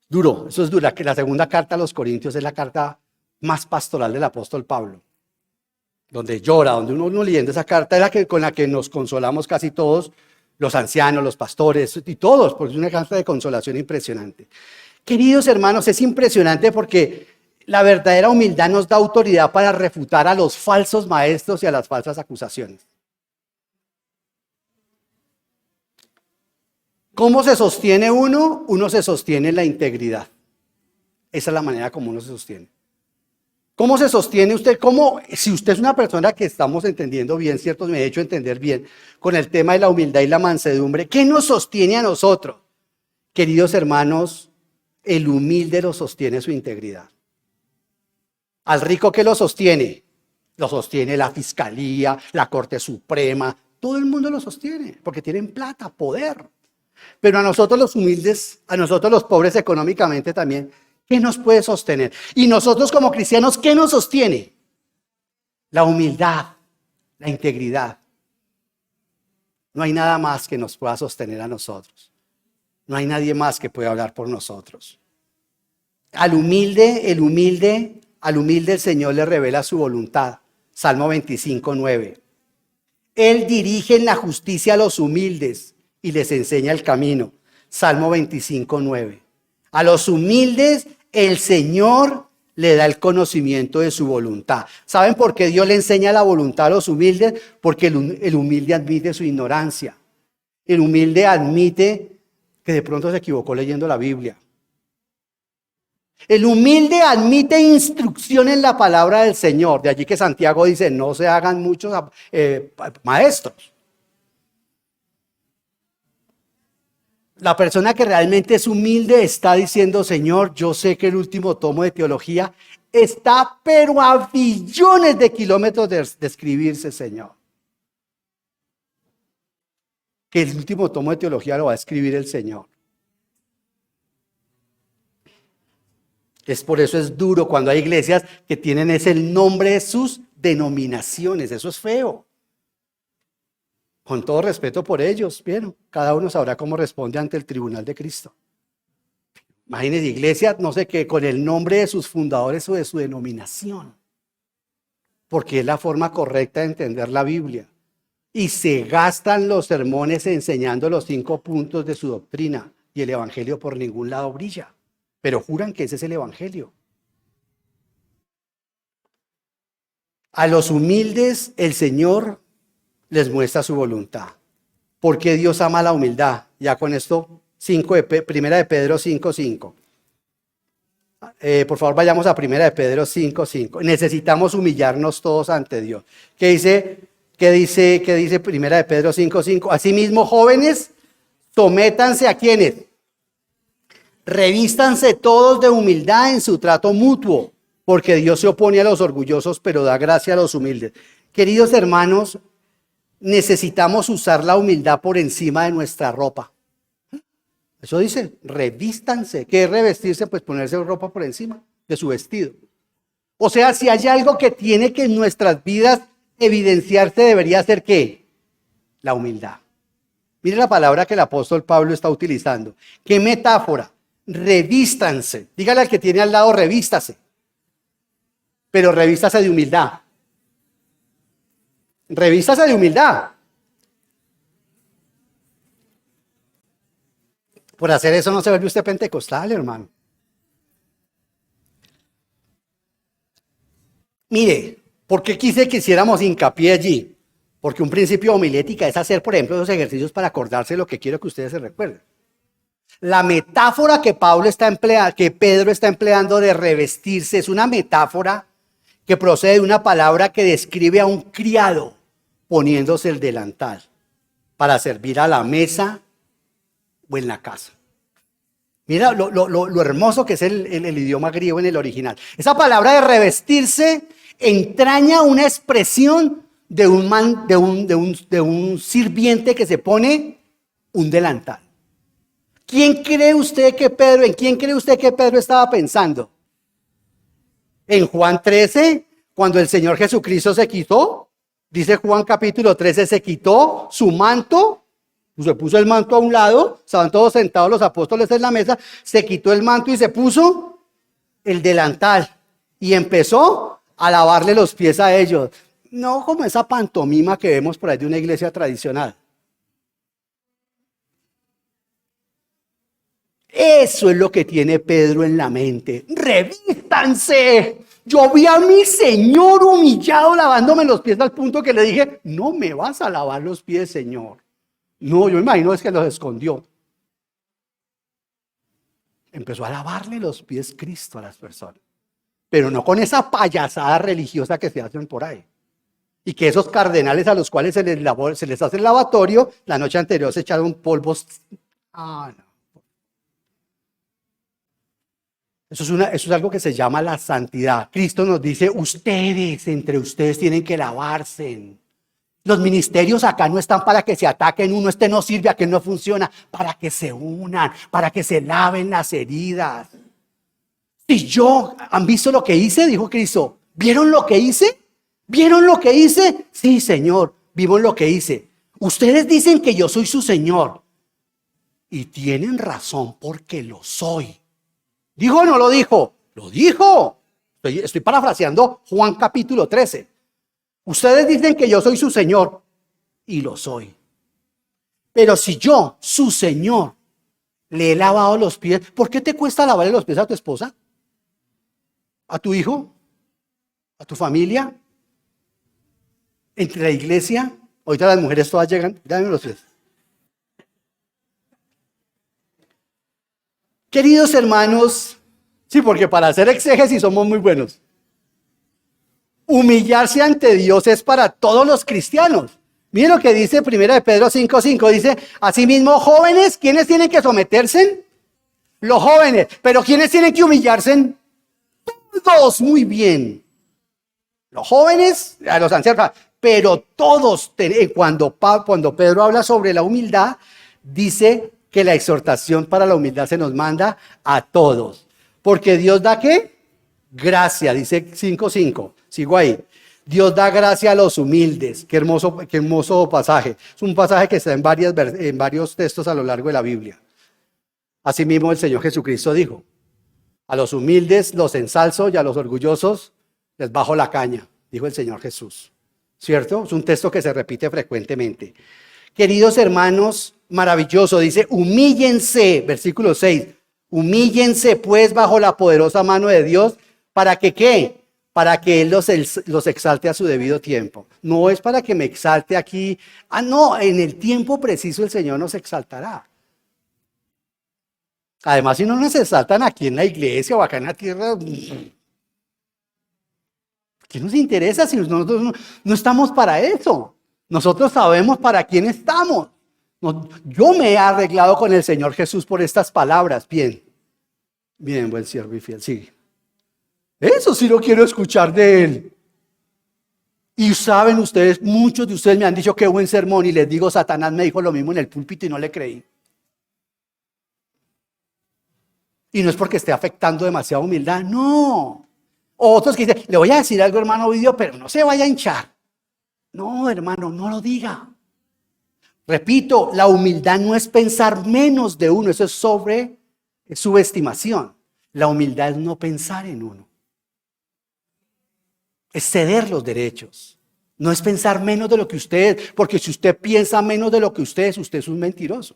Duro, eso es duro. Que la segunda carta a los Corintios es la carta más pastoral del apóstol Pablo. Donde llora, donde uno leyendo esa carta es la con la que nos consolamos casi todos, los ancianos, los pastores y todos, porque es una carta de consolación impresionante. Queridos hermanos, es impresionante porque la verdadera humildad nos da autoridad para refutar a los falsos maestros y a las falsas acusaciones. ¿Cómo se sostiene uno? Uno se sostiene en la integridad. Esa es la manera como uno se sostiene. ¿Cómo se sostiene usted? Si usted es una persona que estamos entendiendo bien, cierto, me he hecho entender bien, con el tema de la humildad y la mansedumbre, ¿qué nos sostiene a nosotros? Queridos hermanos, el humilde lo sostiene su integridad. Al rico, ¿qué lo sostiene? Lo sostiene la fiscalía, la Corte Suprema, todo el mundo lo sostiene, porque tienen plata, poder. Pero a nosotros los humildes, a nosotros los pobres económicamente también, ¿qué nos puede sostener? Y nosotros como cristianos, ¿qué nos sostiene? La humildad, la integridad. No hay nada más que nos pueda sostener a nosotros. No hay nadie más que pueda hablar por nosotros. Al humilde el Señor le revela su voluntad. Salmo 25:9. Él dirige en la justicia a los humildes y les enseña el camino. Salmo 25:9. A los humildes el Señor le da el conocimiento de su voluntad. ¿Saben por qué Dios le enseña la voluntad a los humildes? Porque el humilde admite su ignorancia. El humilde admite que de pronto se equivocó leyendo la Biblia. El humilde admite instrucción en la palabra del Señor. De allí que Santiago dice, no se hagan muchos maestros. La persona que realmente es humilde está diciendo, Señor, yo sé que el último tomo de teología está pero a billones de kilómetros de escribirse, Señor. Que el último tomo de teología lo va a escribir el Señor. Por eso es duro cuando hay iglesias que tienen ese el nombre de sus denominaciones. Eso es feo. Con todo respeto por ellos, bien, cada uno sabrá cómo responde ante el tribunal de Cristo. Imagínense, iglesia, no sé qué, con el nombre de sus fundadores o de su denominación. Porque es la forma correcta de entender la Biblia. Y se gastan los sermones enseñando los 5 puntos de su doctrina. Y el evangelio por ningún lado brilla. Pero juran que ese es el evangelio. A los humildes el Señor les muestra su voluntad. ¿Por qué Dios ama la humildad? Ya con esto, Primera de Pedro 5:5. Por favor, vayamos a Primera de Pedro 5:5. Necesitamos humillarnos todos ante Dios. ¿Qué dice Primera de Pedro 5:5? Asimismo, jóvenes, sométanse a ¿quiénes? Revístanse todos de humildad en su trato mutuo, porque Dios se opone a los orgullosos, pero da gracia a los humildes. Queridos hermanos, necesitamos usar la humildad por encima de nuestra ropa. Eso dice, revístanse. ¿Qué es revestirse? Pues ponerse ropa por encima de su vestido. O sea, si hay algo que tiene que en nuestras vidas evidenciarse, debería ser ¿qué? La humildad. Mire la palabra que el apóstol Pablo está utilizando. ¿Qué metáfora? Revístanse. Dígale al que tiene al lado, revístase. Pero revístase de humildad. Revístase de humildad. Por hacer eso no se vuelve usted pentecostal, hermano. Mire, ¿por qué quise que hiciéramos hincapié allí? Porque un principio de homilética es hacer, por ejemplo, esos ejercicios para acordarse de lo que quiero que ustedes se recuerden. La metáfora que Pedro está empleando de revestirse es una metáfora que procede de una palabra que describe a un criado poniéndose el delantal para servir a la mesa o en la casa. Mira lo hermoso que es el idioma griego en el original. Esa palabra de revestirse entraña una expresión de un sirviente que se pone un delantal. ¿En quién cree usted que Pedro estaba pensando? En Juan 13, cuando el Señor Jesucristo se quitó, dice Juan capítulo 13, se quitó su manto, se puso el manto a un lado, estaban todos sentados los apóstoles en la mesa, se quitó el manto y se puso el delantal y empezó a lavarle los pies a ellos. No como esa pantomima que vemos por ahí de una iglesia tradicional. Eso es lo que tiene Pedro en la mente. ¡Revístanse! Yo vi a mi Señor humillado lavándome los pies al punto que le dije, no me vas a lavar los pies, Señor. No, yo imagino es que los escondió. Empezó a lavarle los pies Cristo a las personas. Pero no con esa payasada religiosa que se hacen por ahí. Y que esos cardenales a los cuales se les hace el lavatorio, la noche anterior se echaron polvos. No. Eso es algo que se llama la santidad. Cristo nos dice, entre ustedes tienen que lavarse. Los ministerios acá no están para que se ataquen uno, este no sirve, aquel no funciona, para que se unan, para que se laven las heridas. ¿Han visto lo que hice? Dijo Cristo. ¿Vieron lo que hice? ¿Vieron lo que hice? Sí, Señor, vimos lo que hice. Ustedes dicen que yo soy su Señor. Y tienen razón porque lo soy. ¿Dijo o no lo dijo? Lo dijo. Estoy parafraseando Juan capítulo 13. Ustedes dicen que yo soy su Señor. Y lo soy. Pero si yo, su Señor, le he lavado los pies, ¿por qué te cuesta lavarle los pies a tu esposa? ¿A tu hijo? ¿A tu familia? ¿Entre la iglesia? Ahorita las mujeres todas llegan, dame los pies. Queridos hermanos, sí, porque para hacer exégesis somos muy buenos. Humillarse ante Dios es para todos los cristianos. Miren lo que dice 1 de Pedro 5:5, dice, asimismo jóvenes, ¿quiénes tienen que someterse? Los jóvenes, pero ¿quiénes tienen que humillarse? Todos, muy bien. Los jóvenes, a los ancianos, pero todos, cuando Pedro habla sobre la humildad, dice que la exhortación para la humildad se nos manda a todos. Porque Dios da ¿qué? Gracia, dice 5:5. Sigo ahí. Dios da gracia a los humildes. Qué hermoso pasaje. Es un pasaje que está en varios textos a lo largo de la Biblia. Asimismo el Señor Jesucristo dijo, a los humildes los ensalzo y a los orgullosos les bajo la caña, dijo el Señor Jesús. ¿Cierto? Es un texto que se repite frecuentemente. Queridos hermanos, maravilloso, dice, humíllense, versículo 6, humíllense pues bajo la poderosa mano de Dios, ¿para que qué? Para que Él los exalte a su debido tiempo. No es para que me exalte aquí, no, en el tiempo preciso el Señor nos exaltará. Además, si no nos exaltan aquí en la iglesia o acá en la tierra, ¿qué nos interesa si nosotros no estamos para eso? Nosotros sabemos para quién estamos. Yo me he arreglado con el Señor Jesús por estas palabras. Bien, buen siervo y fiel, sigue. Eso sí lo quiero escuchar de Él. Y saben ustedes, muchos de ustedes me han dicho qué buen sermón y les digo, Satanás me dijo lo mismo en el púlpito y no le creí. Y no es porque esté afectando demasiada humildad, no. Otros que dicen, le voy a decir algo, hermano Ovidio, pero no se vaya a hinchar. No, hermano, no lo diga. Repito, la humildad no es pensar menos de uno, eso es subestimación. La humildad es no pensar en uno. Es ceder los derechos. No es pensar menos de lo que usted es, porque si usted piensa menos de lo que usted es un mentiroso.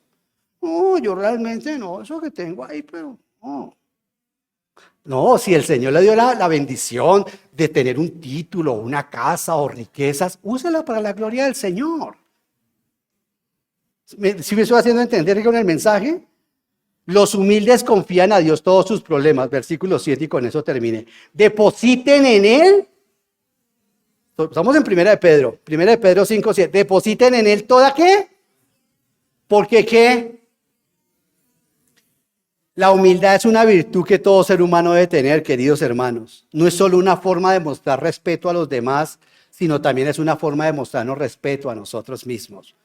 No, yo realmente no, eso que tengo ahí, pero no. No, si el Señor le dio la bendición de tener un título, una casa o riquezas, úsela para la gloria del Señor. ¿Sí me estoy haciendo entender con el mensaje? Los humildes confían a Dios todos sus problemas, versículo 7, y con eso termine. Depositen en Él. Estamos en Primera de Pedro 5, 7. Depositen en Él toda ¿qué? Porque ¿qué? La humildad es una virtud que todo ser humano debe tener, queridos hermanos. No es solo una forma de mostrar respeto a los demás, sino también es una forma de mostrarnos respeto a nosotros mismos.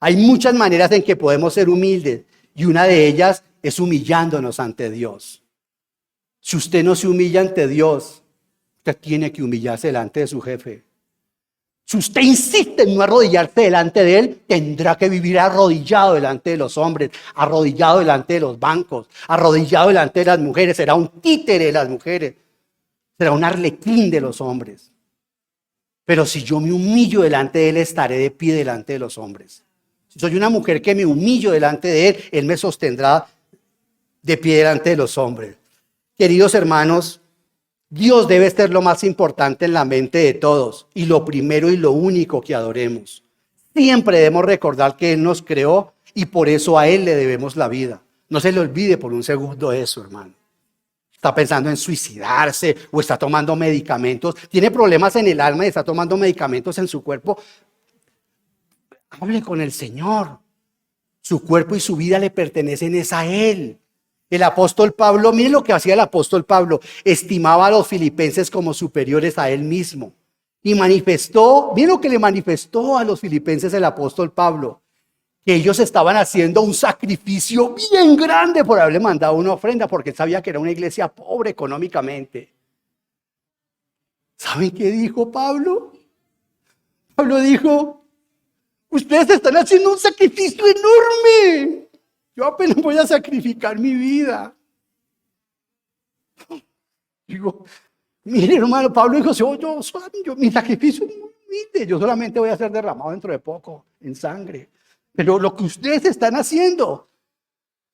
Hay muchas maneras en que podemos ser humildes y una de ellas es humillándonos ante Dios. Si usted no se humilla ante Dios, usted tiene que humillarse delante de su jefe. Si usted insiste en no arrodillarse delante de él, tendrá que vivir arrodillado delante de los hombres, arrodillado delante de los bancos, arrodillado delante de las mujeres. Será un títere de las mujeres, será un arlequín de los hombres. Pero si yo me humillo delante de él, estaré de pie delante de los hombres. Si soy una mujer que me humillo delante de él, él me sostendrá de pie delante de los hombres. Queridos hermanos, Dios debe ser lo más importante en la mente de todos y lo primero y lo único que adoremos. Siempre debemos recordar que Él nos creó y por eso a Él le debemos la vida. No se le olvide por un segundo eso, hermano. Está pensando en suicidarse o está tomando medicamentos, tiene problemas en el alma y está tomando medicamentos en su cuerpo. Hable con el Señor. Su cuerpo y su vida le pertenecen es a Él. El apóstol Pablo, miren lo que hacía el apóstol Pablo, estimaba a los filipenses como superiores a él mismo. Y manifestó, miren lo que le manifestó a los filipenses el apóstol Pablo, que ellos estaban haciendo un sacrificio bien grande por haberle mandado una ofrenda, porque sabía que era una iglesia pobre económicamente. ¿Saben qué dijo Pablo? Pablo dijo, ustedes están haciendo un sacrificio enorme. Yo apenas voy a sacrificar mi vida. Digo, mire hermano, Pablo dijo, yo mi sacrificio es muy humilde, yo solamente voy a ser derramado dentro de poco en sangre. Pero lo que ustedes están haciendo,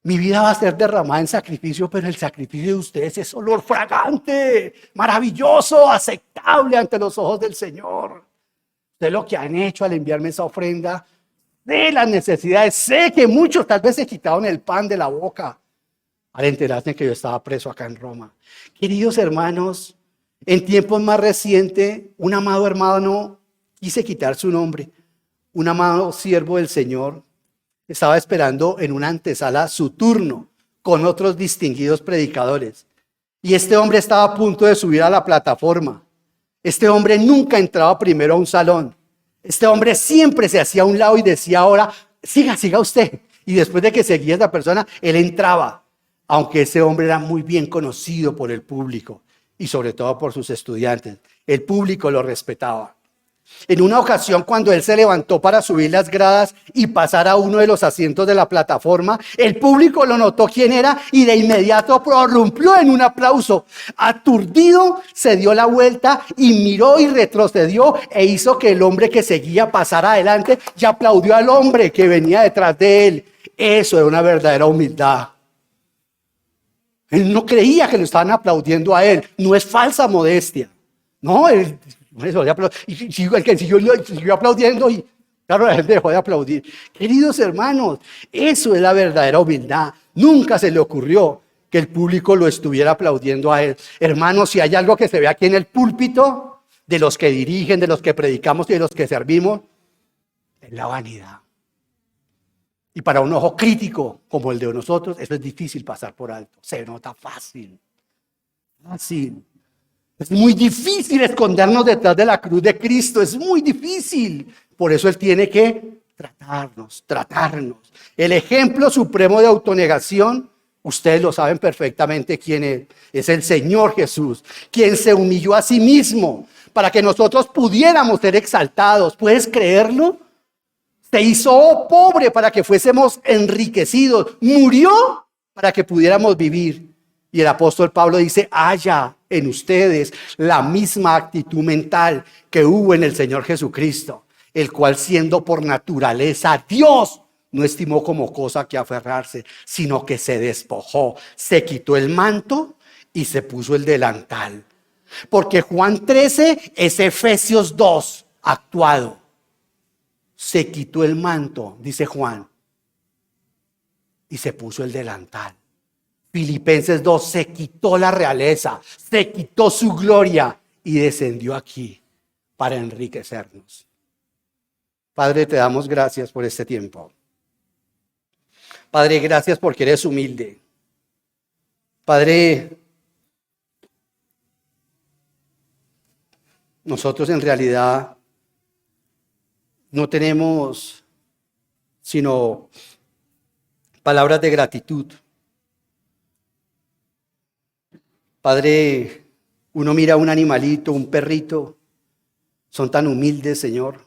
mi vida va a ser derramada en sacrificio, pero el sacrificio de ustedes es olor fragante, maravilloso, aceptable ante los ojos del Señor. Ustedes lo que han hecho al enviarme esa ofrenda, de las necesidades, sé que muchos tal vez se quitaron el pan de la boca al enterarse que yo estaba preso acá en Roma. Queridos hermanos, en tiempos más recientes, un amado hermano quise quitar su nombre, un amado siervo del Señor, estaba esperando en una antesala su turno con otros distinguidos predicadores. Y este hombre estaba a punto de subir a la plataforma. Este hombre nunca entraba primero a un salón. Este hombre siempre se hacía a un lado y decía ahora, siga usted. Y después de que seguía esa persona, él entraba. Aunque ese hombre era muy bien conocido por el público y sobre todo por sus estudiantes. El público lo respetaba. En una ocasión, cuando él se levantó para subir las gradas y pasar a uno de los asientos de la plataforma, el público lo notó quién era y de inmediato prorrumpió en un aplauso. Aturdido, se dio la vuelta y miró y retrocedió e hizo que el hombre que seguía pasara adelante y aplaudió al hombre que venía detrás de él. Eso era una verdadera humildad. Él no creía que lo estaban aplaudiendo a él. No es falsa modestia. No, él y el que siguió aplaudiendo y claro, la gente dejó de aplaudir. Queridos hermanos, eso es la verdadera humildad. Nunca se le ocurrió que el público lo estuviera aplaudiendo a él. Hermanos, si hay algo que se ve aquí en el púlpito, de los que dirigen, de los que predicamos y de los que servimos, es la vanidad. Y para un ojo crítico como el de nosotros, eso es difícil pasar por alto. Se nota fácil. Fácil. Es muy difícil escondernos detrás de la cruz de Cristo. Es muy difícil. Por eso Él tiene que tratarnos. El ejemplo supremo de autonegación, ustedes lo saben perfectamente quién es. Es el Señor Jesús, quien se humilló a sí mismo para que nosotros pudiéramos ser exaltados. ¿Puedes creerlo? Se hizo pobre para que fuésemos enriquecidos. Murió para que pudiéramos vivir. Y el apóstol Pablo dice, haya en ustedes la misma actitud mental que hubo en el Señor Jesucristo, el cual siendo por naturaleza Dios, no estimó como cosa que aferrarse, sino que se despojó, se quitó el manto y se puso el delantal. Porque Juan 13 es Efesios 2 actuado. Se quitó el manto, dice Juan, y se puso el delantal. Filipenses 2, se quitó la realeza, se quitó su gloria y descendió aquí para enriquecernos. Padre, te damos gracias por este tiempo. Padre, gracias porque eres humilde. Padre, nosotros en realidad no tenemos sino palabras de gratitud. Padre, uno mira a un animalito, un perrito, son tan humildes, Señor.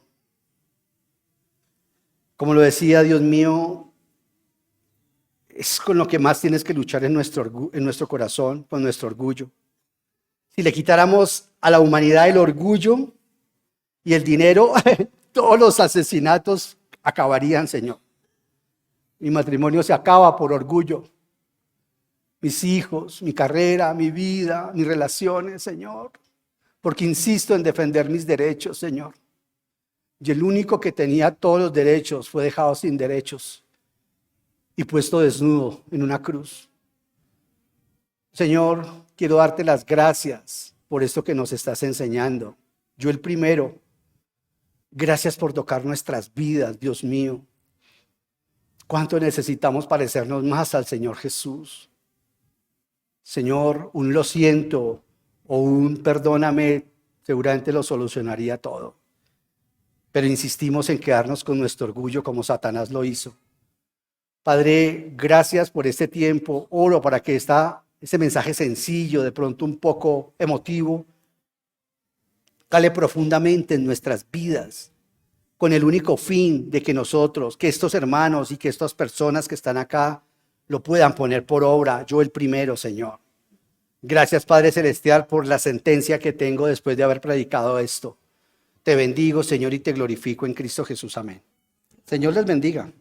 Como lo decía, Dios mío, es con lo que más tienes que luchar en nuestro corazón, con nuestro orgullo. Si le quitáramos a la humanidad el orgullo y el dinero, todos los asesinatos acabarían, Señor. Mi matrimonio se acaba por orgullo. Mis hijos, mi carrera, mi vida, mis relaciones, Señor. Porque insisto en defender mis derechos, Señor. Y el único que tenía todos los derechos fue dejado sin derechos y puesto desnudo en una cruz. Señor, quiero darte las gracias por esto que nos estás enseñando. Yo el primero. Gracias por tocar nuestras vidas, Dios mío. ¿Cuánto necesitamos parecernos más al Señor Jesús? Señor, un lo siento o un perdóname, seguramente lo solucionaría todo. Pero insistimos en quedarnos con nuestro orgullo como Satanás lo hizo. Padre, gracias por este tiempo. Oro para que ese mensaje sencillo, de pronto un poco emotivo, cale profundamente en nuestras vidas, con el único fin de que nosotros, que estos hermanos y que estas personas que están acá lo puedan poner por obra. Yo el primero, Señor. Gracias, Padre Celestial, por la sentencia que tengo después de haber predicado esto. Te bendigo, Señor, y te glorifico en Cristo Jesús. Amén. Señor les bendiga.